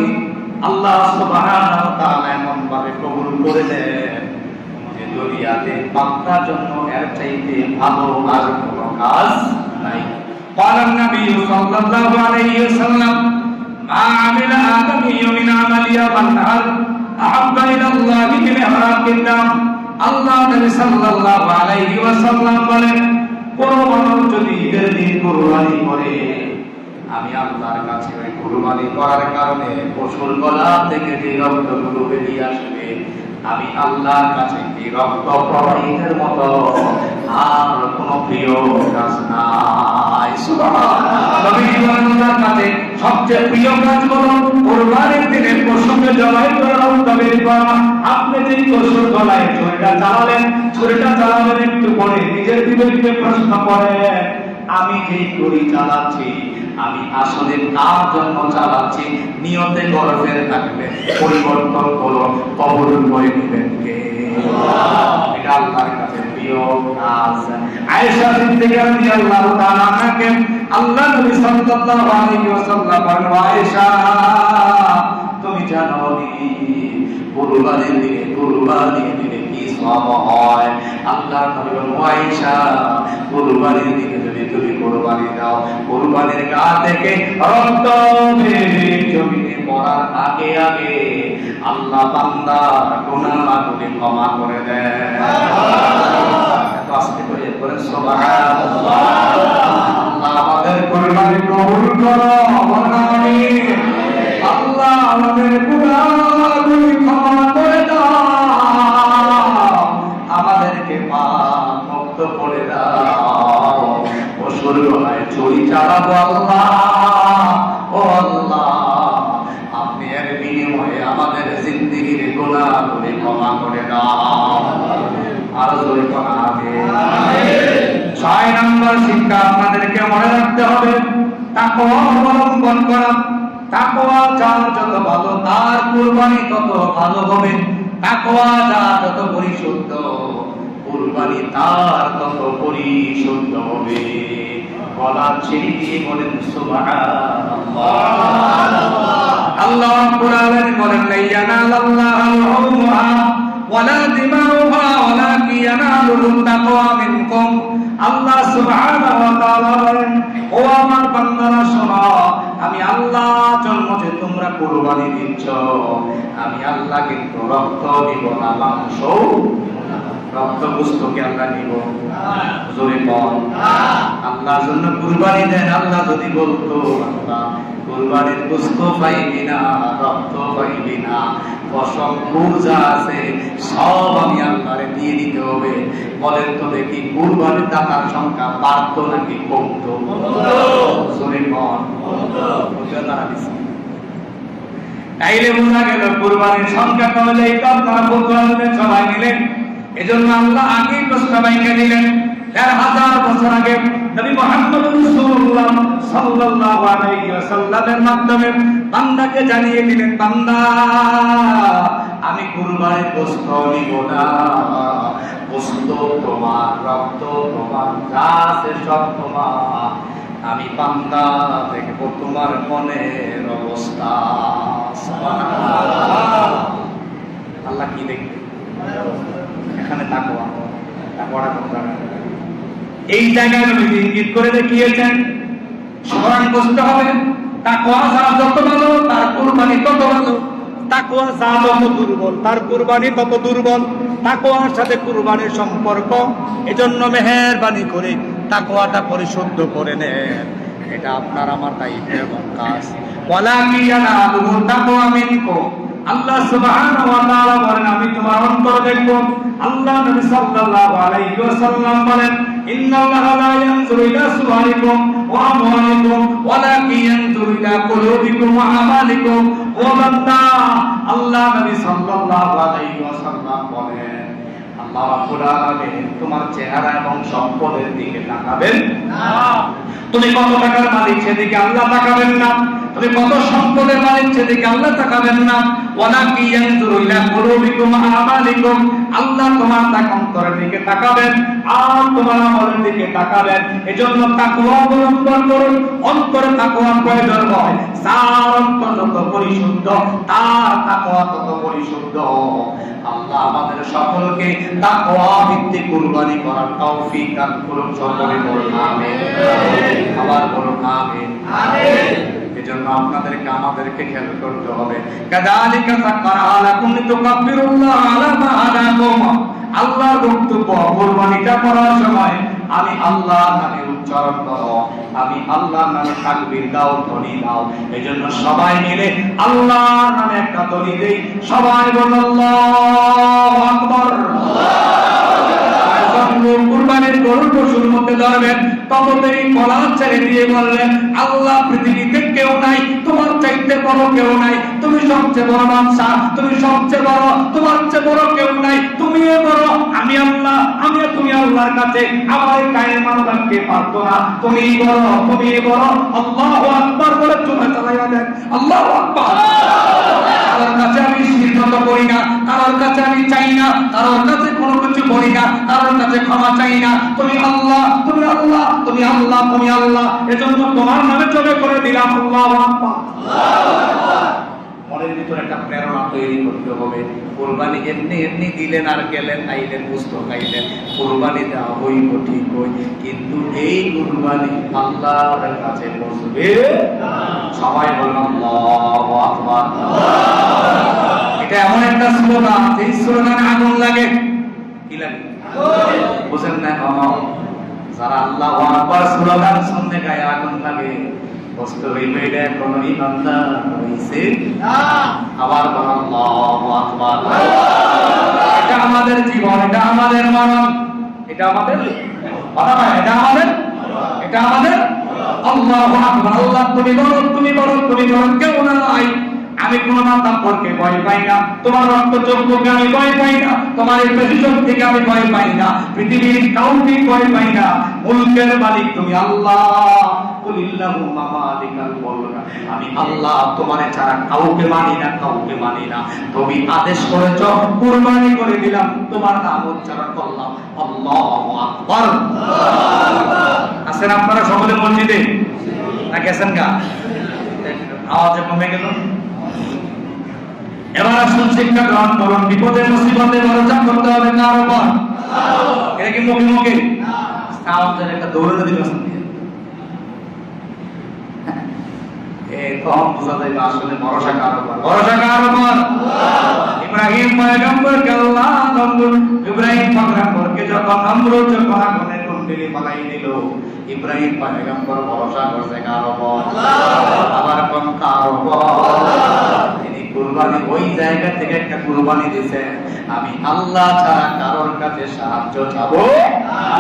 আল্লাহ সুবহানাহু ওয়া তাআলা এমন ভাবে কবুল করে দেন যে দুনিয়াতে আপনার জন্য এর চাইতে ভালো আর কোনো কাজ নাই। قال النبي صلى الله عليه وسلم ما عمل آدمي من عمل يوم النهر أحب إلى الله من إحراق الدم। আল্লাহ নবী সাল্লাল্লাহু আলাইহি ওয়াসাল্লাম বলেন, কোন মানুষ যদি ঈদের দিন কুরবানি করে, আমি আল্লাহর কাছে ওই কুরবানি করার কারণে পশুর গলা থেকে যে রক্তগুলো বেরিয়ে আসবে, আমি আল্লাহর কাছে এই রক্ত প্রবাহিতের মতো আর কোন প্রিয় কাজ নাই। সুবহানাল্লাহ। নবী আল্লাহর কাছে সবচেয়ে প্রিয় কাজ হলো কুরবানির দিনে পশুকে জবাই করে রক্ত বের করা। আপনি যে পশুর গলায় ছুরিটা চালালেন, ছুরিটা চালাবেন একটু পরে নিজের বিবেককে প্রশ্ন করেন, আমি যে ছুরি চালাচ্ছি আমি আসলে কার জন্য চালাচ্ছি? নিয়তে গর্বের থাকবে, পরিবর্তন হলো কবুল করে নেবেন কে? এটা আল্লাহর কাছে প্রিয় কাজ। আয়েশা সিদ্দিকা রাদিয়াল্লাহু তাআলা আনহাকে আল্লাহ নবী সাল্লাল্লাহু আলাইহি ওয়াসাল্লাম বলেন, আয়েশা তুমি জানো নি কুরবানির দিনে কি সওয়াব হয়? আল্লাহর নবী বলেন, আয়েশা কুরবানির দিনে যদি তুমি কুরবানি দাও, কুরবানির গা থেকে রক্ত বেরিয়ে জমিনে পড়ার আগে আগে আল্লাহ বান্দার গুনাহগুলি ক্ষমা করে দেন। এত আস্তে করে বলেন সুবহানাল্লাহ। আল্লাহ আমাদের কুরবানি কবুল করো, আমিন। আল্লাহ আমাদের গুনাহগুলি ক্ষমা তাকওয়া অবলম্বন করা। তাকওয়া যার যত ভালো তার কুরবানি তত ভালো হবে। তাকওয়া যার যত পরিশুদ্ধ কুরবানি তার তত পরিশুদ্ধ হবে। গলা ছেড়ে দিয়ে বলেন সুবহানাল্লাহ। আল্লাহ রাব্বুল আলামিন বলেন লা ইয়ানালাল্লাহু লুহুমুহা ওয়ালা দিমাউহা ওয়ালাকিন ইয়ানালুহুত তাকওয়া মিনকুম। আল্লাহ সুবহানাহু ওয়া তাআলা বলেন, ও আমার বান্দারা শোনো, আমি আল্লাহ জন্য যে তোমরা কুরবানি দিচ্ছ, আমি আল্লাহ কিন্তু রক্ত দিব না, মাংস রক্ত গোশতকে আল্লাহ নিব। জোরে বল আল্লাহর জন্য কুরবানি দেন। আল্লাহ যদি বলতো আল্লাহ কুরবানির গোশত পাইবি না, রক্ত পাইবি না, পশম যা আছে সব আমি আল্লাহরে দিয়ে দিতে হবে, বলেন তো দেখি কুরবানির দাতার সংখ্যা বাড়তো নাকি কমতো? জোরে বল তাইলে বোঝা গেল কুরবানির সংখ্যা কমলে এই তো আপনারা বলতে সবাই মিলেন। এজন্য আল্লাহ আগেই প্রশ্ন বাইকে দিলেন ১,০০০ বছর আগে নবী মুহাম্মদ রাসূলুল্লাহ সাল্লাল্লাহু আলাইহি ওয়াসাল্লামের মাধ্যমে বান্দাকে জানিয়ে দিলেন, বান্দা আমি কুরবানির গোশত নিব না, গোশত তোমার, রক্ত তোমার, যা আছে সব তোমার, আমি বান্দা দেখব তোমার মনের অবস্থা। সুবহানাল্লাহ। আল্লাহ কি দেখবে? এখানে তাকওয়া, তাকওয়াটা কোন জায়গায়? এই জায়গায় নবী ইঙ্গিত করে দেখিয়েছেন স্মরণ করতে হবে। তাকওয়া যার যত ভালো তার কুরবানি তত ভালো, তাকওয়া যার যত দুর্বল তার কুরবানি তত দুর্বল। তাকওয়ার সাথে কুরবানির সম্পর্ক, এজন্য মেহেরবানি করে তাকওয়াটা পরিশুদ্ধ করে নেন। এটা আপনার আমার দায়িত্ব এবং কাজ। ওয়ালাকিন ইয়ানালুহুত তাকওয়া মিনকুম। আল্লাহ সুবহানাহু ওয়া তাআলা বলেন, আমি তোমার অন্তর দেখব। আল্লাহ নবী সাল্লাল্লাহু আলাইহি ওয়াসাল্লাম বলেন, ইন্নাল্লাহা লা ইয়ানজুরু ইলা সুওয়ারিকুম ওয়া আমওয়ালিকুম ওয়ালাকিন ইয়ানজুরু ইলা কুলুবিকুম ওয়া আমালিকুম। ও বান্দা, আল্লাহ নবী সাল্লাল্লাহু আলাইহি ওয়াসাল্লাম বলেন, আল্লাহ রাব্বুল আলামিন তোমার চেহারা এবং সম্পদের দিকে তাকাবেন না। তুমি কত টাকার মালিক সেদিকে আল্লাহ তাকাবেন না, তুমি কত সম্পদের মালিক সেদিকে আল্লাহ তাকাবেন না। ওয়ালাকিন ইয়ানজুরু ইলা কুলুবিকুম ওয়া আমালিকুম। আল্লাহ তোমার অন্তরের দিকে তাকাবেন আর তোমার আমলের দিকে তাকাবেন। এজন্য তাকওয়া অবলম্বন করুন। অন্তরে তাকওয়ার প্রয়োজন হয়। যার অন্তর যত পরিশুদ্ধ তার তাকওয়া তত পরিশুদ্ধ। আল্লাহ আমাদের সকলকে তাকওয়া ভিত্তিক কুরবানি করার তৌফিক দান করুন। সকলে বলুন আমিন। আবার বলুন আমিন। আমিন। এজন্য আপনাদেরকে আমাদেরকে খেয়াল করতে হবে। কাযালিকা সাক্কারা লাকুম লিতুকাব্বিরুল্লাহ আলা মা হাদাকুম। আল্লাহর বক্তব্য, কুরবানিটা করার সময় আমি আল্লাহর নামে উচ্চারণ করো, আমি আল্লাহর নামে তাকবীর দাও, ধ্বনি দাও। এজন্য সবাই মিলে আল্লাহর নামে একটা ধ্বনি দেই। সবাই বলো আল্লাহু আকবার। কুরবানির গরুর পশুর মধ্যে ধরবেন, ততই গলা ছেড়ে দিয়ে বললেন, আল্লাহ পৃথিবীতে কেউ নাই, তোমার চাইতে বড় কেউ নাই, তুমি সবচেয়ে বড় বাদশা, তুমি সবচেয়ে বড়, তোমার চেয়ে বড় কেউ নাই, তুমি বড়, আমি আল্লাহ, আমি তুমি আল্লাহর কাছে আমার কায়ের মানবাকে পারতো না, তুমি বড়, তুমি বড়। আল্লাহু আকবার বলে চলে চালাইয়া দেন। আল্লাহু আকবার। কারোর কাছে আমি সিদ্ধত করি না, কারোর কাছে আমি চাই না, কারোর কাছে কোনো কিছু করি না, কারোর কাছে ক্ষমা চাই না। তুমি আল্লাহ, তুমি আল্লাহ, তুমি আল্লাহ, তুমি আল্লাহ। এজন্য তোমার নামে চলে করে দিলাম। আল্লাহু আকবার। মনের ভিতরে একটা প্রেরণা তৈরি করতে হবে। কুরবানি এমনি এমনি দিলেন আর গেলেন, আইলেন গোশত খাইলেন, কুরবানি দেওয়া হইব ঠিক হই, কিন্তু এই কুরবানি আল্লাহর কাছে পৌঁছবে না। সবাই বলুন আল্লাহু আকবার। এটা এমন একটা স্লোগান, এই স্লোগানে আগুন লাগে। কি লাগে? বুঝেন না? যারা আল্লাহু আকবার স্লোগান শুনতে গায়ে আগুন লাগে, বস্তু হইবে এটা কোনো ইমানদার হইছে না। আবার বলুন আল্লাহু আকবার। এটা আমাদের জীবন, এটা আমাদের মরণ, এটা আমাদের কথা না, এটা আমাদের, এটা আমাদের। আল্লাহু আকবার। আল্লাহ তুমি বড়, তুমি বড়, তুমি বড়, কেউ নাই। আমি কোন মাতাব্বরকে ভয় পাই না, তোমার রক্তচক্ষুকে আমি ভয় পাই না, তোমার এই প্রতিশোধ থেকে আমি ভয় পাই না, পৃথিবীর কাউকে ভয় পাই না। মুলকের মালিক তুমি আল্লাহ, কুলিল্লাহুম্মা মালিকাল মুলক, আমি আল্লাহ তোমারে ছাড়া কাউকে মানি না, কাউকে মানি না। তুমি আদেশ করেছো, কুরবানি করে দিলাম, তোমার নাম উচ্চারণ করলাম, আল্লাহু আকবার। আছেন আপনারা সকলে মসজিদে না গেছেন গা? আওয়াজে কমে গেল। এবার আসুন শিক্ষা গ্রহণ করুন। বিপদে মুসিবতে ভরসা করতে হবে কার উপর? এটা কি মুখে মুখে? আওয়াজের একটা দৌড়ে দিল কম বোঝা যায় আসলে ভরসা কার উপর? ভরসা কার উপর? ইব্রাহিম পয়গম্বরকে আল্লাহ ইব্রাহিম পয়গম্বরকে যখন নমরুদ যখন আগুনে কুণ্ডলি পালাই দিল, ইব্রাহিম পয়গম্বর ভরসা করছে কার উপর? আবার কোন কার উপর? তিনি কুরবানি ওই জায়গা থেকে একটা কুরবানি দিয়েছেন, আমি আল্লাহ ছাড়া কারোর কাছে সাহায্য চাবো।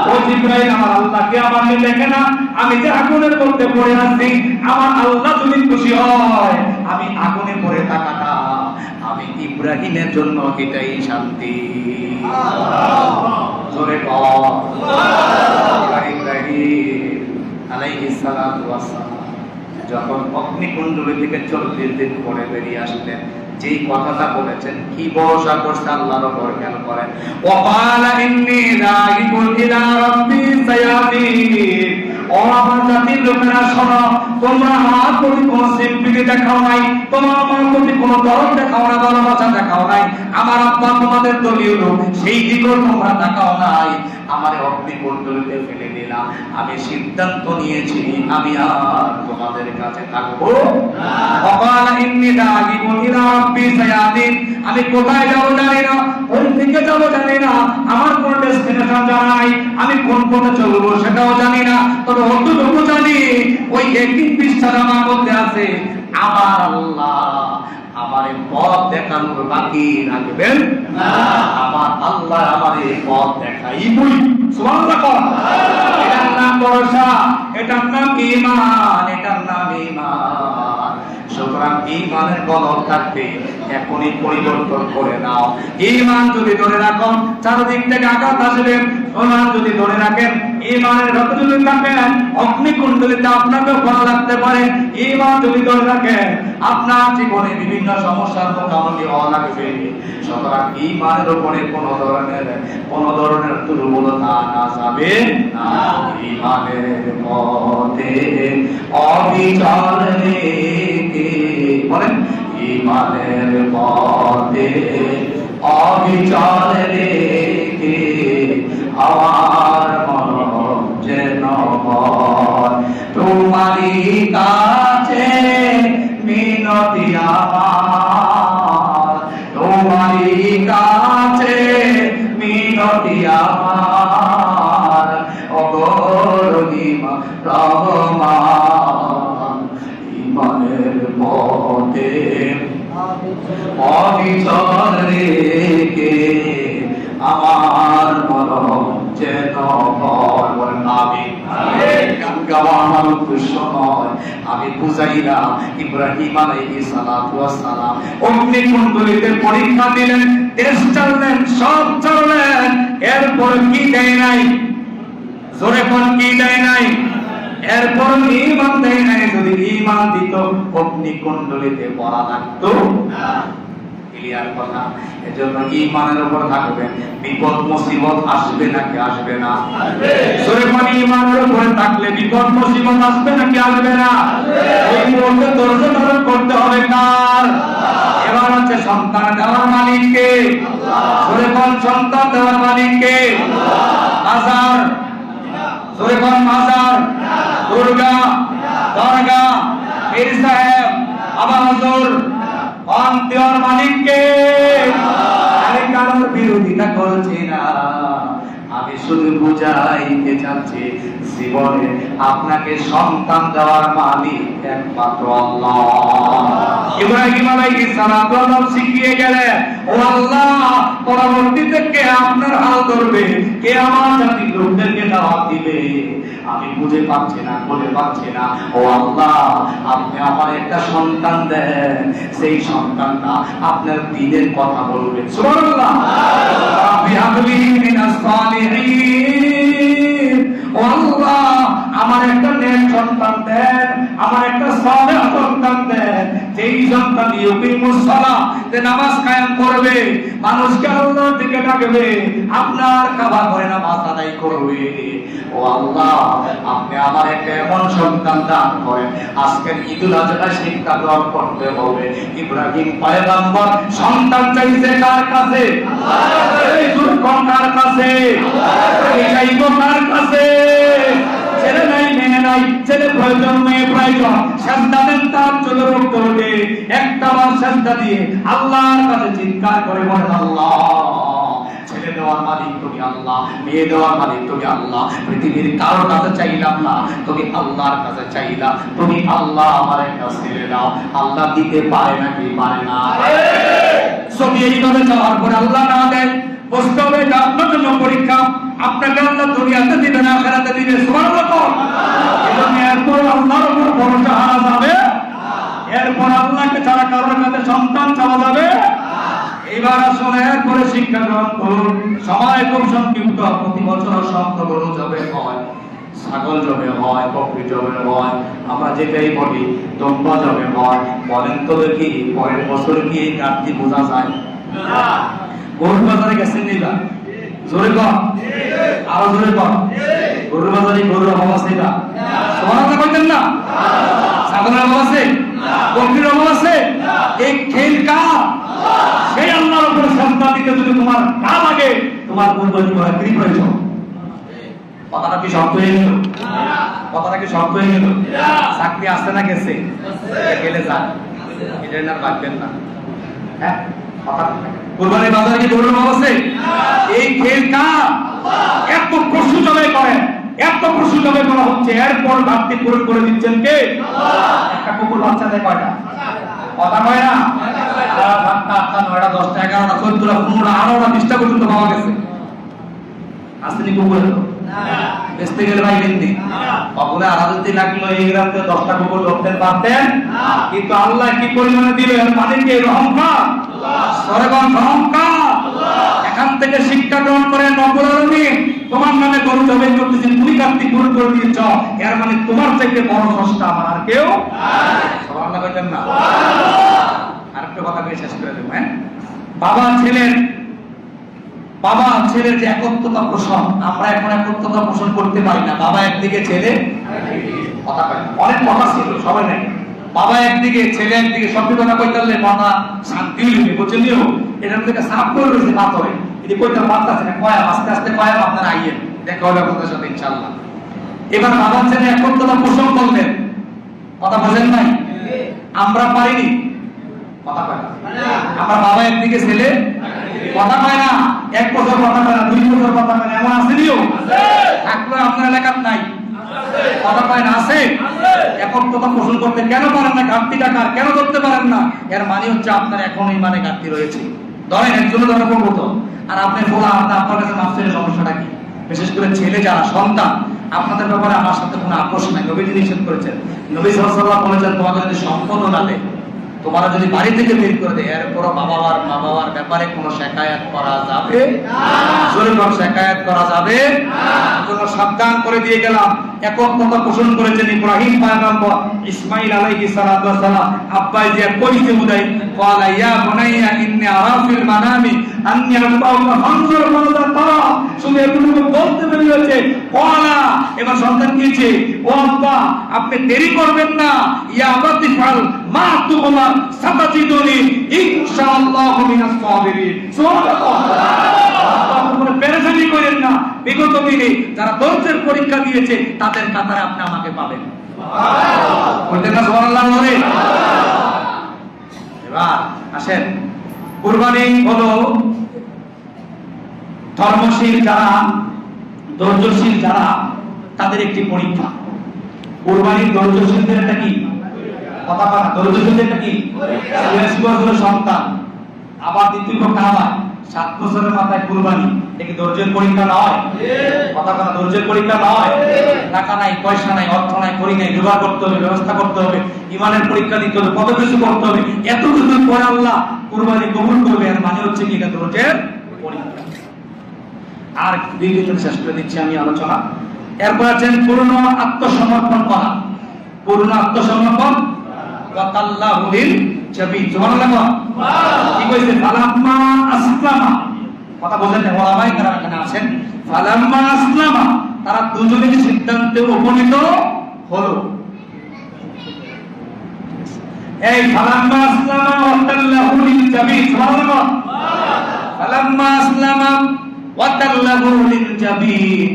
ও ইব্রাহিম, আমার আল্লাহকে আমাকে দেখে না, আমি যে আগুনের মধ্যে পড়ে আছি, আমার আল্লাহ যদি খুশি হয় আমি আগুনে পড়ে থাকাটা আমি ইব্রাহিমের জন্য এটাই শান্তি। জোরে বল ইব্রাহিম আলাইহিস সালাতু ওয়াস সালাম যখন অগ্নিকুণ্ডলী থেকে 40 দিন পরে বেরিয়ে আসলেন, যেই কথাটা বলেছেন, কি ভরসা করছে আল্লাহর উপর খেয়াল করেন। ওয়াকালা ইন্নী যাহিবুন ইলা রাব্বি সায়াহদিন। ও আমার জাতির লোকেরা শোনো, তোমরা আমার প্রতি কোনো সিম্পিতি দেখাও নাই, তোমরা আমার প্রতি কোনো দরদ দেখাও না, ভালোবাসা দেখাও নাই, আমার আব্বা তোমাদের দলীয় লোক, সেই দিকেও তোমরা দেখাও নাই, আমারে অগ্নিকুণ্ডলীতে ফেলে দিলাম। আমি সিদ্ধান্ত নিয়েছি আমি আর তোমাদের কাছে থাকবো না। ওয়াকালা ইন্নী যাহিবুন ইলা রাব্বি সায়াহদিন। আমি কোথায় যাব জানি না, কোন দিকে যাব জানি না, আমার কোন ডেস্টিনেশন জানা নাই, আমি কোন পথে চলবো সেটাও জানি না, তবে অতটুকু জানি ওই একদিন বিশ্বাস আমার মধ্যে আছে, আমার আল্লাহ আমারে পথ দেখানোর বাকি রাখবেন না। আমার আল্লাহ আমারে পথ দেখাইবই। সুবহানাল্লাহ। এটার নাম ভরসা, এটার নাম ঈমান, এটার নাম ঈমান। সুতরাং ঈমানের কলম থাকতে এখনই পরিবর্তন করে নাও। ঈমান যদি ধরে রাখো, চারদিক থেকে আঘাত আসবে। ঈমান যদি ধরে রাখেন, ঈমানের রথ যদি থাকেন, অগ্নিকুণ্ডলীতে আপনাকেও করা লাগতে পারে। ঈমান যদি ধরে রাখেন, আপনার জীবনে বিভিন্ন সমস্যার মোকাবিলা হওয়া লাগবে। সুতরাং ঈমানের উপরে কোনো ধরনের দুর্বলতা না যাবে না। ঈমানের পথে অবিচল রেখে, বলেন, ঈমানের পথে অবিচল রেখে আমার মন যেন তোমারই কাছে মিনতি আমার, তোমারই কাছে মিনতি আমার, অগরহিমা রহমান। ঈমানের পথে অবিচল রেখে আমার মন যেন আমি বুঝাইলা ইব্রাহিম আলাইহিস সালাতু ওয়াস সালাম অগ্নিকুণ্ডলীতে পরীক্ষা দিলেন, দেশ চাললেন, সব চাললেন, এরপর কি দেয় নাই? জোরে কোন কি দেয় নাই? এরপর ঈমান দেয় নাই। যদি ঈমান দিত অগ্নিকুণ্ডলীতে পড়া লাগতো না। ক্লিয়ার কথা? এজন্য ঈমানের উপর থাকবেন। বিপদ মুসিবত আসবে নাকি আসবে না? আসবে। জোরে কোন ঈমানের উপর থাকলে বিপদ মুসিবত আসবে নাকি আসবে না? ওই মুহূর্তে ধৈর্য ধারণ করতে হবে কার? এবার হচ্ছে সন্তান দেওয়ার মালিক কে? জোরে কোন সন্তান দেওয়ার মালিক কে? মাজার, জোরে কোন মাজার, দুর্গা, দরগা, পীর সাহেব, বাবা হুজুর, অন্তর মালিককে। আরে কারোর বিরোধিতা করছি না, আমি শুধু বুঝাইতে চাচ্ছি জীবনে আপনাকে সন্তান দেওয়ার মালিক একমাত্র আল্লাহ। ইব্রাহিম আলাইহিস সালাতু ওয়াস সালাম শিখিয়ে গেলেন, ও আল্লাহ, পরবর্তীতে কে আপনার হাল ধরবে, কে আমার জাতির লোকদেরকে দাওয়াত দিবে, আমি বুঝে পাচ্ছি না, বলে পাচ্ছি না। ও আল্লাহ, আপনি আমার একটা সন্তান দেন, সেই সন্তানটা আপনার দ্বীনের কথা বলবে। সুবহানাল্লাহ। রাব্বি হাবলি মিনাস সালিহিন। ও আল্লাহ, আমার একটা নেক সন্তান দেন, আমার একটা সালেহ সন্তান দেন, যেই সন্তান ইউকিমুস সালাহ, যে নামাজ কায়েম করবে, মানুষকে আল্লাহর দিকে ডাকবে, আপনার কাবা করে নামাজ আদায় করবে। ও আল্লাহ, আপনি আমার একটা এমন সন্তান দান করেন, আজকের ঈদুল আজহা শিক্ষা গ্রহণ করতে হবে। ইব্রাহিম পয়গম্বর সন্তান চাইছে কার কাছে? এই দুর্গম কার কাছে? এই চাইব কার কাছে? ছেলে নাই, মেয়ে নাই, ছেলে প্রয়োজন, মেয়ে প্রয়োজন, সেজদা দেন তার চোখের উত্তরে, একটা বার সেজদা দিয়ে আল্লাহর কাছে চিৎকার করে বলেন, আল্লাহ, ছেলে দেওয়ার মালিক তুমি আল্লাহ, মেয়ে দেওয়ার মালিক তুমি আল্লাহ, পৃথিবীর কারোর কাছে চাইলাম না, তুমি আল্লাহর কাছে চাইলাম। তুমি আল্লাহ আমার একটা ছেলে দাও। আল্লাহ দিতে পারে নাকি? পারে না। সবই এইভাবে যাওয়ার পরে আল্লাহ না দেয়, বুঝতে হবে এটা আপনার জন্য পরীক্ষা। আপনাকে আল্লাহ দুনিয়াতে দিবে না, আখিরাতে দিবে। সুবহানাল্লাহ। এবং এরপর আল্লাহর উপর ভরসা হারা যাবে, এরপর আল্লাহকে ছাড়া কারোর কাছে সন্তান চাওয়া যাবে। এবার আসুন, এরপরে শিক্ষা গ্রহণ করুন। সময় খুব সংক্ষিপ্ত। প্রতি বছর অসংখ্য গরু জবে হয়, ছাগল জবে হয়, বকরি জবে হয়, আমরা যেটাই বলি দম্বা জবে হয়। বলেন তো দেখি, পরের বছর কি এই ঘাটতি বোঝা যায়? গরুর বাজারে গেছেন না? জোরে কর, আরো জোরে কর। গরুর বাজারে গরুর অভাব আছে না? সুবহানাল্লাহ বলতেন না? ছাগলের অভাব আছে? বকরির অভাব আছে? এই খেল কার? সেই আল্লাহর উপর সন্তান দিতে যদি তোমার না লাগে, তোমার পূর্বজ কি প্রয়োজন? কথাটা কি শক্ত হয়ে গেল? কথাটা কি শক্ত হয়ে গেল? চাকরি আসছে না গেছে? গেলে যান, এটা না রাখবেন না। হ্যাঁ, কুরবানির বাজারে কি গরুর অভাব আছে? এই খেল কার? এত পশু জবাই করেন, এত পশু জবাই করা হচ্ছে, এরপর ঘাটতি পূরণ করে দিচ্ছেন কে? একটা কুকুর বাচ্চা দেয় কয়টা? কথা কয় না? 7টা, 8টা, 9টা, 10টা, 11টা, 14টা, 15টা, 18টা, 20টা পর্যন্ত পাওয়া গেছে। আসেনি কুকুর? বেচতে গেলে ভাই কিনতে কখনো আরাধনতে লাগলো, এই গ্রামে 10টা কুকুর ধরতে পারতেন, কিন্তু আল্লাহ কি পরিমাণে দিলেন? মালিককে রহমকার, সরগণ রহমকার। এখান থেকে শিক্ষা গ্রহণ করেন, রব্বুল আলামিন তোমার নামে গরু জবাই করতেছেন, তুমি কার্তিক পূরণ করে দিয়েছ, এর মানে তোমার থেকে বড় স্রষ্টা আমার আর কেউ নাই। সুবহানাল্লাহ বলেন না? আরেকটা কথা বলে শেষ করে দেব। হ্যাঁ, বাবা ছেলের যে একত্বতা পোষণ, আমরা এখন একত্বতা পোষণ করতে পারি না। বাবা একদিকে, ছেলে কথা কয়, অনেক কথা ছিল, সবাই নাই। বাবা একদিকে, ছেলে একদিকে, সব কথা কইতে পারলে মাথা শান্তি হইবে, বুঝছেন? এটার থেকে সাফ করে রয়েছে পাথরে, এটি কইতে পারতেছে না। কয়া আস্তে আস্তে কয়া আপনার আইয়েন, দেখা হবে আপনাদের সাথে ইনশাআল্লাহ। এবার বাবা ছেলে একত্বতা পোষণ করলেন, কথা বোঝেন নাই? আমরা পারিনি, কথা কয় না। আমরা বাবা একদিকে, ছেলে কথা কয় না, 1 বছর কথা কয় না, 2 বছর কথা কয় না, এমন আসেনিও? থাকলে আপনার এলাকার নাই, কথা কয় না? আছে? একত্বতা পোষণ করতে কেন পারেন না? ঘাটতিটা কার? কেন করতে পারেন না? এর মানে হচ্ছে আপনার এখন ইমানে ঘাটতি রয়েছে। ধরেন একজনের ধরে করবো তো, আর আপনি বলা আপনার কাছে মাফসের সমস্যাটা কি? বিশেষ করে ছেলে যারা সন্তান, আপনাদের ব্যাপারে আমার সাথে কোনো আপোষ নাই। নবীজি নিষেধ করেছেন, নবী সাল্লাল্লাহু আলাইহি ওয়াসাল্লাম বলেছেন, তোমাদের যদি সম্পদ না দেয়, তোমরা যদি বাড়ি থেকে বের করে দেয়, এরপর মা বাবার ব্যাপারে কোনো শিকায়াত করা যাবে না। জোরপূর্বক শিকায়াত করা যাবে না। জন্য সাবধান করে দিয়ে গেলাম। একত্বতা পোষণ করেছেন ইব্রাহিম পয়গম্বর, ইসমাঈল আলাইহিস সালাতু ওয়াস সালাম। আব্বাই যে কইছে উদাই, ক্বালা ইয়া বুনাইয়া ইন্নী আরা ফিল মানামি আন্নী আনবাউকা ফানজুর মাযা তারা। শুনে এগুলো বলতে বেরিয়েছে ক্বালা, এবার সন্তান কিছে, ও আব্বা আপনি দেরি করবেন না, ইয়া আবাতি ফাল মা তুমা সাতাজিদুনি ইনশাআল্লাহু মিনাস সাবিরিন। সুবহানাল্লাহ। আপনারা পেরেশানি করেন না, বিগত দিনে যারা ধৈর্যের পরীক্ষা দিয়েছে তাদের কাতারে আপনি আমাকে পাবেন। সুবহানাল্লাহ। বলতেন না সুবহানাল্লাহ বলে? এবার আসেন, কুরবানি হলো ধর্মশীল যারা, ধৈর্যশীল যারা, তাদের একটি পরীক্ষা। কুরবানির ধৈর্যশীলদের এটা কি? কথা বলা, ধৈর্যশীলদের এটা কি? 86 বছরের সন্তান, আবার দ্বিতীয় কাবা, 7 বছরের মাথায় কুরবানি। দেখি ধৈর্যের পরীক্ষা নয়, কথা কথা ধৈর্যের পরীক্ষা নয়। টাকা নাই, পয়সা নাই, অর্থ নাই, করি নাই, জোগাড় করতে হবে, ব্যবস্থা করতে হবে, ইমানের পরীক্ষা দিতে হবে, কত কিছু করতে হবে। এত কিছুর পরে আল্লাহ কুরবানি কবুল করবে, এর মানে হচ্ছে কি এটা ধৈর্যের পরীক্ষা। আর দ্বিতীয়ত শেষ করে দিচ্ছি আমি আলোচনা। এরপর আছেন পূর্ণ আত্মসমর্পণ করা। পূর্ণ আত্মসমর্পণ, ওয়াতাল্লাহু লিল জাবিন। সুবহানাল্লাহ। কি কইছে? ফালাম্মা আসলামা, কথা বলেন না, ওলামায়ে কেরাম এখানে আছেন। ফালাম্মা আসলামা, তারা দুজনেই সিদ্ধান্তে উপনীত হলো। এই ফালাম্মা আসলামা ওয়াতাল্লাহু লিল জাবিন। সুবহানাল্লাহ। ফালাম্মা আসলামা ওয়াতাল্লাহু লিল জাবিন,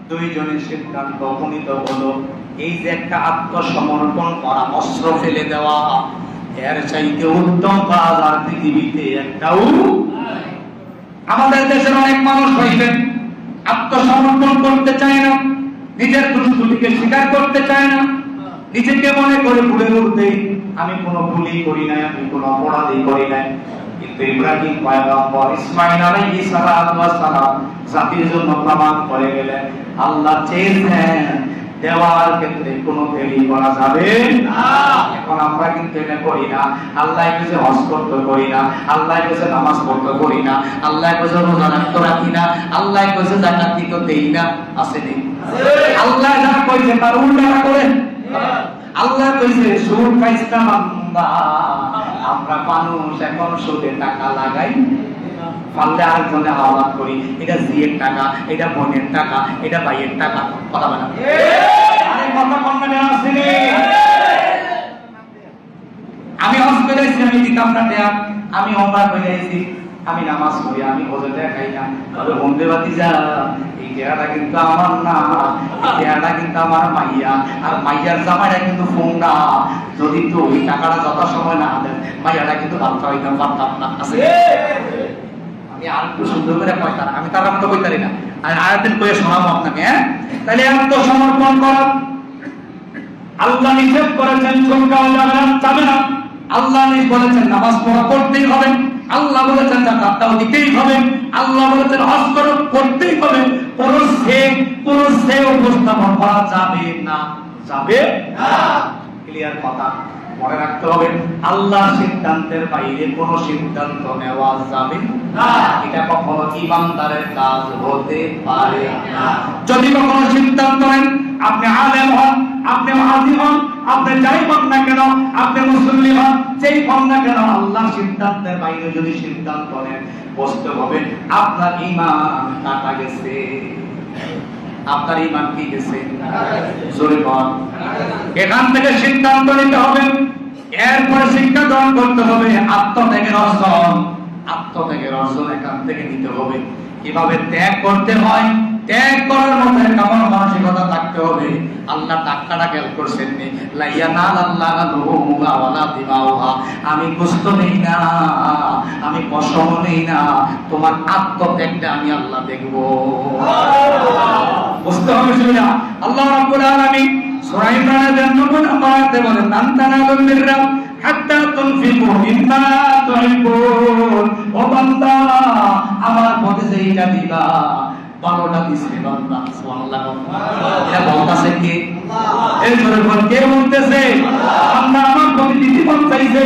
দুইজনের সিদ্ধান্ত উপনীত হলো। এই যে একটা আত্মসমর্পণ করা, অস্ত্র ফেলে দেওয়া, এর চাইতে উত্তম কাজ আর পৃথিবীতে একটাও। আমাদের দেশের অনেক মানুষ হইবেন আত্মসমর্পণ করতে চায় না, নিজের দুষ্টুটিকে স্বীকার করতে চায় না, নিজেকে মনে করে ভুলে উঠতে, আমি কোনো ভুলই করি নাই, আমি কোনো অপরাধই করি নাই। কিন্তু ইব্রাহিম পয়গম্বর, ইসমাঈল আলাইহিস সালাতু ওয়াস সালাম জাতির জন্য প্রমাণ করে গেলেন, আল্লাহ চেয়েছেন দেওয়ার ক্ষেত্রে কোনো দেরি করা যাবে না। এখন আমরা কিন্তু এটা করি না। আল্লাহ কাছে হজ করতে করি না, আল্লাহ কাছে নামাজ পড়তে করি না, আল্লাহ কাছে রোজা রাখতে রাখি না, আল্লাহ কাছে যাকাত দিতে দেই না। আছে নি? আল্লাহ যা কইছে তার উল্টা করে। আল্লাহ কইছে সুদ খাইছা বান্দা, আমরা মানুষ এখন সুদে টাকা লাগাই, পাল্লে আরেকজনে আওয়াজ করি, এটা জিয়ের টাকা, এটা বোনের টাকা, এটা ভাইয়ের টাকা। কথা বলেন আরে কথা কম না আসেনি? আমি হজ করেছি, আমি দিতাম না দেয়া, আমি ওমরা করেছি, আমি নামাজ পড়ি, আমি হজে দেখাই না। তবে বন্ধে বাতিজা, এই টেয়াটা কিন্তু আমার না, এই টেয়াটা কিন্তু আমার মাইয়া, আর মাইয়ার জামাইটা কিন্তু ফোনটা। যদি তো ওই টাকাটা যথাসময় না দেন, মাইয়াটা কিন্তু ভাবতে হইতাম, পারতাম না। আছে আর একটু সুন্দর করে কয়তাম, আমি তার মতো কইতারি না, আর আয়াতের কয়ে শোনাবো আপনাকে। হ্যাঁ, তাহলে আত্মসমর্পণ করা। আল্লাহ নিষেধ করেছেন চোখ গাওয়া যাবে না, আল্লাহ বলেছেন নামাজ পড়া করতেই হবে, আল্লাহ বলেছেন যাকাত দাও দিতেই হবে, আল্লাহ বলেছেন হজ করতেই হবে। পুরো সে উপস্থাপন করা যাবে না, যাবে না। ক্লিয়ার কথা, মনে রাখতে হবে আল্লাহর সিদ্ধান্তের বাইরে কোনো সিদ্ধান্ত নেওয়া যাবে না। এটা কখনো ইমানদারের কাজ হতে পারে না। যদি কখনো সিদ্ধান্ত নেন, আপনি আলেম হন, আপনি মুহাদ্দিস হন, আপনি যাই হন না কেন, আপনি মুসল্লি হন, যেই হন না কেন, আল্লাহর সিদ্ধান্তের বাইরে যদি সিদ্ধান্ত নেন, বুঝতে হবে আপনার ঈমান কাটা গেছে। আপনার ঈমান কি গেছে? জোরে বল। এখান থেকে সিদ্ধান্ত নিতে হবে, এরপরে শিক্ষা গ্রহণ করতে হবে। আত্মত্যাগের অর্জন এখান থেকে নিতে হবে। কিভাবে ত্যাগ করতে হয়, ত্যাগ করার মতো কেমন মানসিকতা থাকতে হবে। আল্লাহ টাকাটা খেয়াল করছেন নি, আমি গোশত নেই না, আমি পশম নেই না, তোমার আত্মত্যাগটা আমি আল্লাহ দেখবো। বুঝতে হবে সেটা। আল্লাহ রাব্বুল আলামিন সূরা ইমরানের 92 নম্বর আয়াতে বলেন, লান তানালুল বিররা হাত্তা তুনফিকু মিম্মা তুহিব্বুন। ও বান্দা, আমার পথে যেটা দিবা, ভালোটা দিছে বান্দা। সুবহানাল্লাহ। এটা বলতাছে কে? আল্লাহ। এই জোরে বল, কে বলতেছে? আল্লাহ আমার পথে দিতে চাইছে,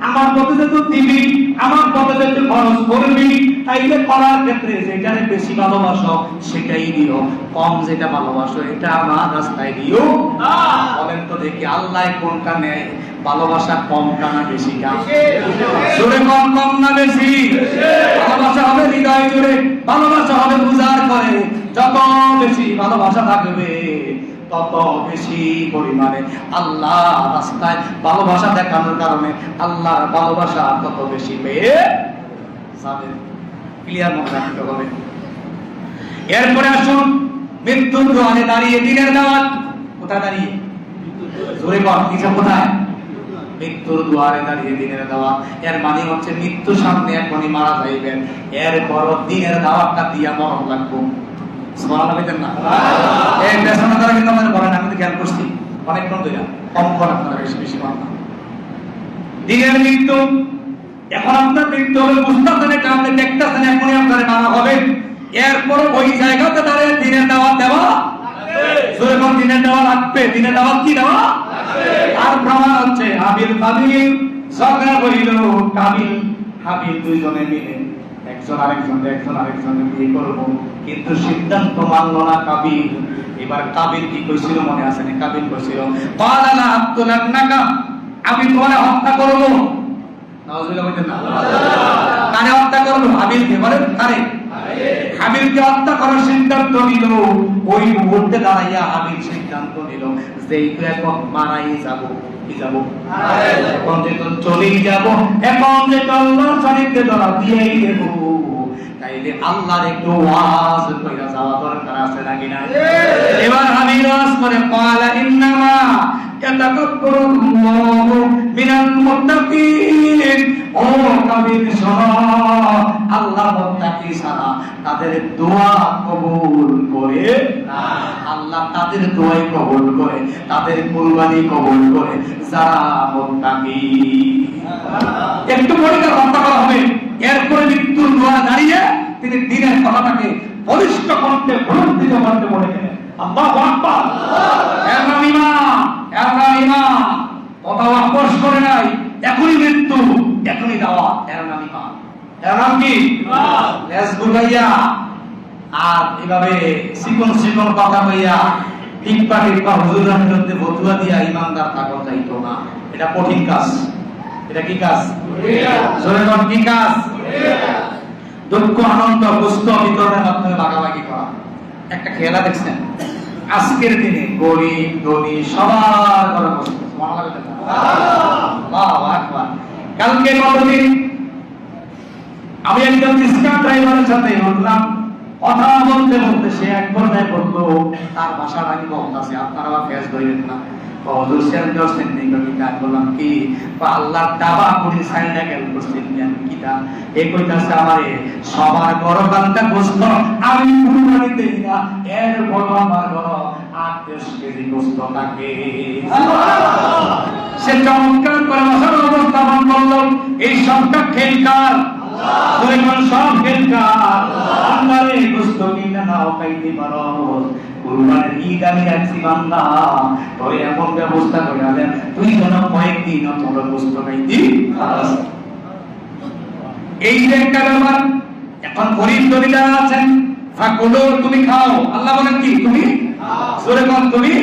আমার পথে যে তুই দিবি, আমার পথে যে তুই খরচ করবি, তাইলে করার ক্ষেত্রে যেটারে বেশি ভালোবাসো সেটাই দিও, কম যেটা ভালোবাসো এটা আমার রাস্তায় দিও না। বলেন তো দেখি আল্লাহ কোনটা নেয়? ভালোবাসা কমটা না বেশিটা? জোরে কম, কম না বেশি? ভালোবাসা হবে হৃদয় জুড়ে, ভালোবাসা হবে বুঝার করে। যত বেশি ভালোবাসা থাকবে, তত বেশি পরিমাণে আল্লাহ রাস্তায় ভালোবাসা দেখানোর কারণে আল্লাহর ভালোবাসা তত বেশি পেয়ে যাবে। ক্লিয়ার মনে রাখতে হবে। এরপরে আসুন মৃত্যুর দুয়ারে দাঁড়িয়ে দিনের দাওয়াত। কোথায় দাঁড়িয়ে? জোরে বল, কিছু কোথায়? মৃত্যুর দুয়ারে দাঁড়িয়ে দিনের দাওয়াত। এর মানে হচ্ছে মৃত্যু সামনে এখনই মারা যাইবেন, এরপর দিনের দাওয়াতটা দিয়া মরণ লাগবো। সুবহানাল্লাহ বলেন না? এই পেছনে তারা কিন্তু আমাদের বলেন, আমি তো খেয়াল করছি অনেকক্ষণ ধরে, কম কর আপনারা, বেশি বেশি কর না। দিনের মৃত্যু এখন আপনার মৃত্যু হবে, বুঝতেছেন এটা, আপনি দেখতেছেন এখনই আপনার মারা হবে। এরপর ওই জায়গাতে দাঁড়িয়ে দিনের দাওয়াত দেওয়া যখন দিনের দেওয়া লাগবে, দিনের দাওয়াত কি দেওয়া। আর প্রমাণ হচ্ছে হাবিল কাবিল ঝগড়া করিল, কাবিল হাবিল দুইজনে মিলে একজন আরেকজনের বিয়ে করবো, কিন্তু সিদ্ধান্ত মানল না কাবিল। এবার কাবিল কি কইছিল মনে আছে না? কাবিল কইছিল ক্বালা লা আক্তুলান্নাকা, আমি তোমারে হত্যা করব। নাউযুবিল্লাহ বলেন না, কারে হত্যা করব? হাবিলকে। বলেন কারে? হাবিলকে হত্যা করার সিদ্ধান্ত নিল। ওই মুহূর্তে দাঁড়াইয়া হাবিল সিদ্ধান্ত নিল যে এখন মারাই যাব। কি যাব? এখন যেহেতু চলেই যাব, এখন যে আল্লাহর সান্নিধ্যে ধরা দিয়েই দেব, তাইলে আল্লাহর একটু ওয়াজ কইরা যাওয়া দরকার আছে নাকি না? এবার হাবিল ওয়াজ করে ক্বালা ইন্নামা ইয়াতাকাব্বারুল্লাহু মিনাল মুত্তাকিন। ও কাবিল শোনো, আল্লাহ মুত্তাকি ছাড়া তাদের দোয়া কবুল করে না। আল্লাহ তাদের দোয়াই কবুল করে, তাদের কুরবানি কবুল করে যারা মুত্তাকি। একটু পরে তার হত্যা করা হবে, এরপরে মৃত্যুর দোয়া দাঁড়িয়ে তিনি দিনের কথাটাকে বলিষ্ঠ কণ্ঠে প্রতিষ্ঠিত করতে বলে গেলেন। আল্লাহু আকবার। এর নাম ঈমান, এর নাম ঈমান। কথা আপোষ করে নাই, এখনই মৃত্যু, এখনই দাওয়াত, এর নাম ঈমান। এর নাম কি? ঈমান। লেজ গুলাইয়া আর এভাবে চিকন চিকন কথা কইয়া টিপ্পা হুজুরের বিরুদ্ধে ফতোয়া দিয়া ঈমানদার থাকা যাইতো না। এটা কঠিন কাজ। এটা কি কাজ? জোরে বল, কি কাজ? দুঃখ আনন্দ কষ্ট বিতরণের মাধ্যমে ভাগাভাগি করা। একটা খেলা দেখছেন, আজকের দিনে গরিব ধনী সবার ঘরে কষ্ট। আল্লাহু আকবার। কালকে কতদিন আমি একজন রিক্সা ড্রাইভারের সাথে উঠলাম, কথা বলতে বলতে সে এক পর্যায়ে বললো তার ভাষা আমি বলতেছি, আপনারা ফেস ধরেন না। হুজুর সেন করছেন নেই কি কাজ? বললাম কি? আল্লাহ দাবা করে সাইডা গেল করছেন কিটা এই কইতাছে আমারে সবার বড় বান্দা গোস্ত আমি কুরবানি দেই না, এর বড় আমার বড় 8 কেজি গোস্ত থাকে। সে চমৎকার করে ভাষার অবস্থাপন করলো। এই সবটা খেলকার আল্লাহ, সব খেলকার আল্লাহরে গোস্ত কিনা নাও খাইতে পারো, কুরবানির ঈদ আমি রাখছি বান্দা, তোরে এমন ব্যবস্থা করে দেন তুই যেন কয়েকদিন তোর গোস্ত খাইতে পারস। এই যে একটা ব্যাপার। এখন গরিব দরিদ্র আছেন, ফাকুলো তুমি খাও। আল্লাহ বলেন কি? তুমি জোরে বল, তুমি।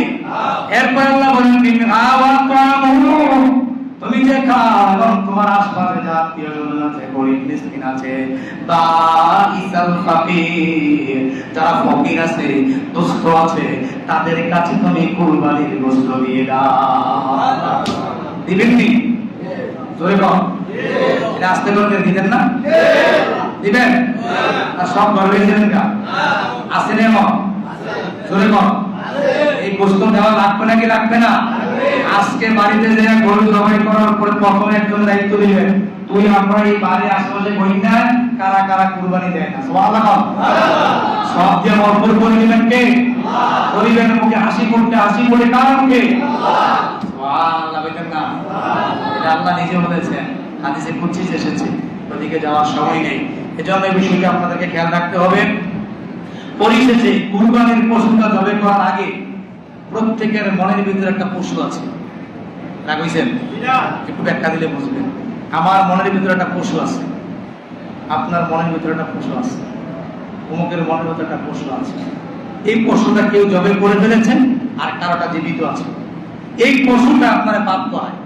এরপর আল্লাহ বলেন তুমি যে খাও এবং তোমার আশপাশে যা আত্মীয়স্বজন আছে, গরিব মিসকিন আছে, বা ইসাল ফাকির যারা ফকির আছে, দুস্থ আছে, তাদের কাছে তুমি কুরবানির গোশত দিয়ে দাও। দিবেন নি? জোরে বল। এটা আস্তে করে দিবেন না? দিবেন? আর সব গর্বে দিবেন না? আছে না? এমন জোরে বল। এই গোশত দেওয়া লাগবে নাকি লাগবে না? আজকে বাড়িতে যে গরু জবাই করার পরে প্রথমে একজন দায়িত্ব দিবেন, তুই আমরা এই বাড়ির আশেপাশে বই না কারা কারা কুরবানি দেয় না, সুবহানাল্লাহ। সব যে মরপুর করে দিবেন কে? পরিবারের মুখে হাসি করতে কার মুখে? সুবহানাল্লাহ বলেন না? এটা আল্লাহ নিজে বলেছেন, হাদিসে কুদসি এসেছে। ওদিকে যাওয়ার সময় নেই, এজন্য এই বিষয়টা আপনাদেরকে খেয়াল রাখতে হবে। পরিশেষে কুরবানির পশুটা জবাই করার আগে প্রত্যেকের মনের ভিতরে একটা প্রশ্ন আছে। রাগ হইছেন? একটু ব্যাখ্যা দিলে বুঝবেন। আমার মনের ভিতরে একটা প্রশ্ন আছে, আপনার মনের ভিতরে একটা প্রশ্ন আছে, অমুকের মনের ভিতরে একটা প্রশ্ন আছে। এই প্রশ্নটা কেউ জবাই করে ফেলেছেন আর কারোটা জীবিত আছে। এই প্রশ্নটা আপনারা পাপ করায়।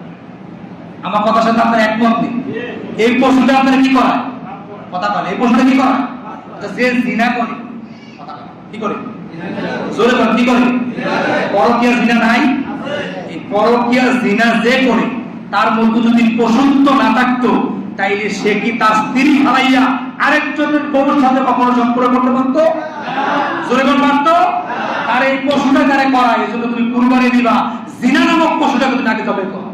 আমার কথার সাথে আপনার একমত নেই? এই প্রশ্নটা আপনারা কি করায়? কথা বলে। এই প্রশ্নটা কি করায়? যে জিনা করে, কথা বলে কি করে? জোরে বল, কি করে? পরকীয়া জিনা নাই? এই পরকীয়া জিনা যে করে তার মধ্যে যদি পশুত্ব না থাকতো, তাইলে সে কি তার স্ত্রী হারাইয়া আরেকজনের বউর সাথে কখনো সম্পর্ক করতে পারতো? জোরে বল, পারতো? আর এই পশুটা যারা করায়, এজন্য তুমি কুরবানি দিবা জিনা নামক পশুটা তুমি তাকে জবাই করো।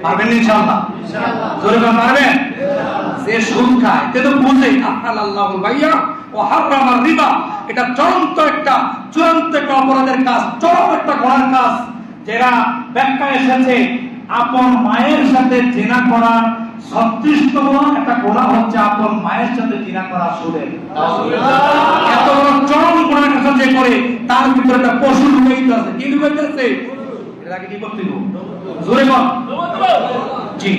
পারবেন ইনশাআল্লাহ? জোরে বল, পারবেন? যে সুদ খায় সে তো বুঝে আল্লাহুল বাইয়া ও হারামার রিবা, এটা চূড়ান্ত একটা অপরাধের কাজ, চরম একটা গুনাহের কাজ। যারা ব্যাখ্যা এসেছে আপন মায়ের সাথে জিনা করা সদৃশতম একটা গোনা হচ্ছে আপন মায়ের সাথে জিনা করা সুদের। এত বড় চরম গুনাহের কাজ যে করে তার ভিতরে একটা পশু লুকাইতে আছে। কি লুকাইতে আছে? এটাকে কি করতে হবে? জোরে বল। জি,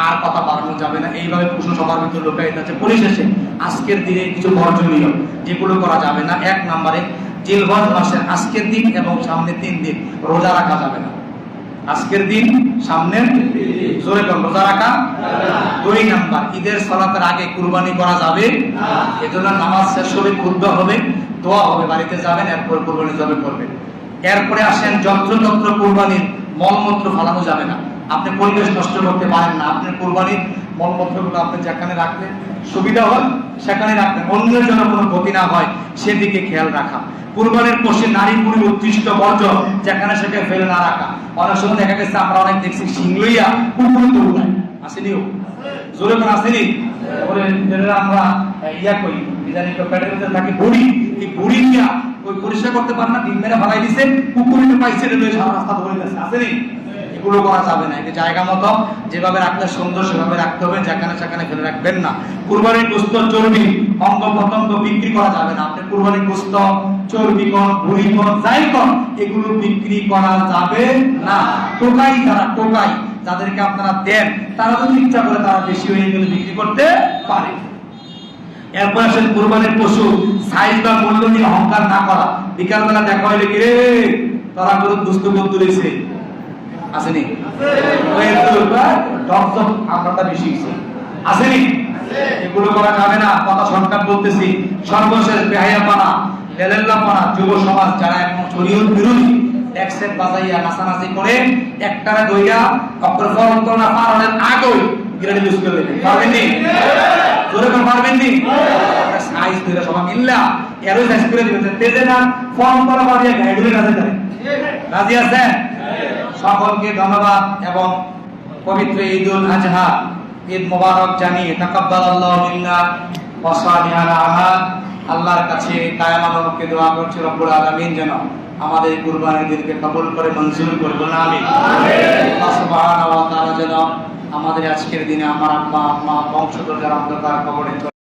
আর কথা বাড়ানো যাবে না। এইভাবে পশু সবার ভিতরে লুকাইতে আছে। পরিশেষে আজকের দিনে কিছু বর্জনীয় যেগুলো করা যাবে না। 1 নম্বরে জিলহজ মাসের আজকের দিন এবং সামনে 3 দিন রোজা রাখা যাবে না। আজকের দিন সামনের জোরে কোন রোজা রাখা। 2 নাম্বার ঈদের সালাতের আগে কুরবানি করা যাবে না। এজন্য নামাজ শেষ হবে, খুতবা হবে, দোয়া হবে, বাড়িতে যাবেন, এরপর কুরবানি জবে করবেন। এরপরে আসেন যন্ত্র কুরবানির মলমূত্র ফালানো যাবে না। আপনি পরিবেশ নষ্ট করতে পারেন না। আপনার কুরবানির মলমূত্রগুলো আপনি যেখানে রাখলে সুবিধা হয় সেখানে রাখবেন, অন্যের জন্য কোনো ক্ষতি না হয় সেদিকে খেয়াল রাখা। কুরবানির পশু নারী পুরী উৎকৃষ্ট বর্জ্য যেখানে সেখানে ফেলে না রাখা। অনেক সময় দেখা গেছে আমরা অনেক দেখছি সিংলইয়া পুকুরে তো উঠায় আসেনিও, জোরে করে আসেনি। বলে আমরা ইয়া কই ইদানি পেটের ভিতরে থাকে বুড়ি, এই বুড়ি নিয়া ওই পরিষ্কার করতে পারে না, ডিম মেরে ফেলাই দিছে, পুকুরে পাইছে সারা রাস্তা ধরে গেছে। আসেনি? এগুলো করা যাবে না। এটা জায়গা মতো যেভাবে রাখলে সুন্দর সেভাবে রাখতে হবে, যেখানে সেখানে ফেলে রাখবেন না। কুরবানির গোশত, চর্বি, অঙ্গ প্রত্যঙ্গ বিক্রি করা যাবে না। আপনি কুরবানির গোশত, চর্বি কোন, ভুঁড়ি কোন, যাই কোন, এগুলো বিক্রি করা যাবে না। টোকাই যারা টোকাই যাদেরকে আপনারা দেন তারা যদি ইচ্ছা করে তারা বেশি হয়ে গেলে বিক্রি করতে পারে। এরপর আসেন কুরবানির পশু সাইজ বা মূল্য নিয়ে অহংকার না করা। বিকালবেলা দেখা হইলে কি রে তারা করে দুস্থ বন্ধু রয়েছে আসেনি, আমরা বেশি আসেনি, এগুলো করা যাবে না। কথা সংখ্যা বলতেছি। সর্বশেষ বেহায়াপানা, লেলেল্লাপানা, যুব সমাজ যারা এখন শরীয়ত বিরোধী একসেট বাজাইয়া নাচানাচি করে একটারে দইয়া অগ্রসর না পারনের আগেই গ্রেড ইউজ করে দেবে। পারবেন নি? জোরে করে পারবেন নি? সাইজ দুইটা সবাই মিল্লা এরই সাইজ করে দিবেন। তেজে না ফর্ম করা বাড়িয়ে গাইডুলের কাছে যায়। রাজি আছেন? সকলকে ধন্যবাদ এবং পবিত্র ঈদুল আজহা ঈদ মোবারক জানিয়ে তাকাব্বালাল্লাহু মিন্না ওয়া সালিহাল আমাল। আল্লাহর কাছে কায়ামানকে দোয়া করছি রব্বুল আলামিন যেন আমাদের কুরবানির দিনকে কবুল করে মঞ্জুর করে। বলুন আমিন। আল্লাহ সুবহানাহু ওয়া তাআলা যেন আমাদের আজকের দিনে আমার আম্মা বংশধর যারা অন্ধকার কবরে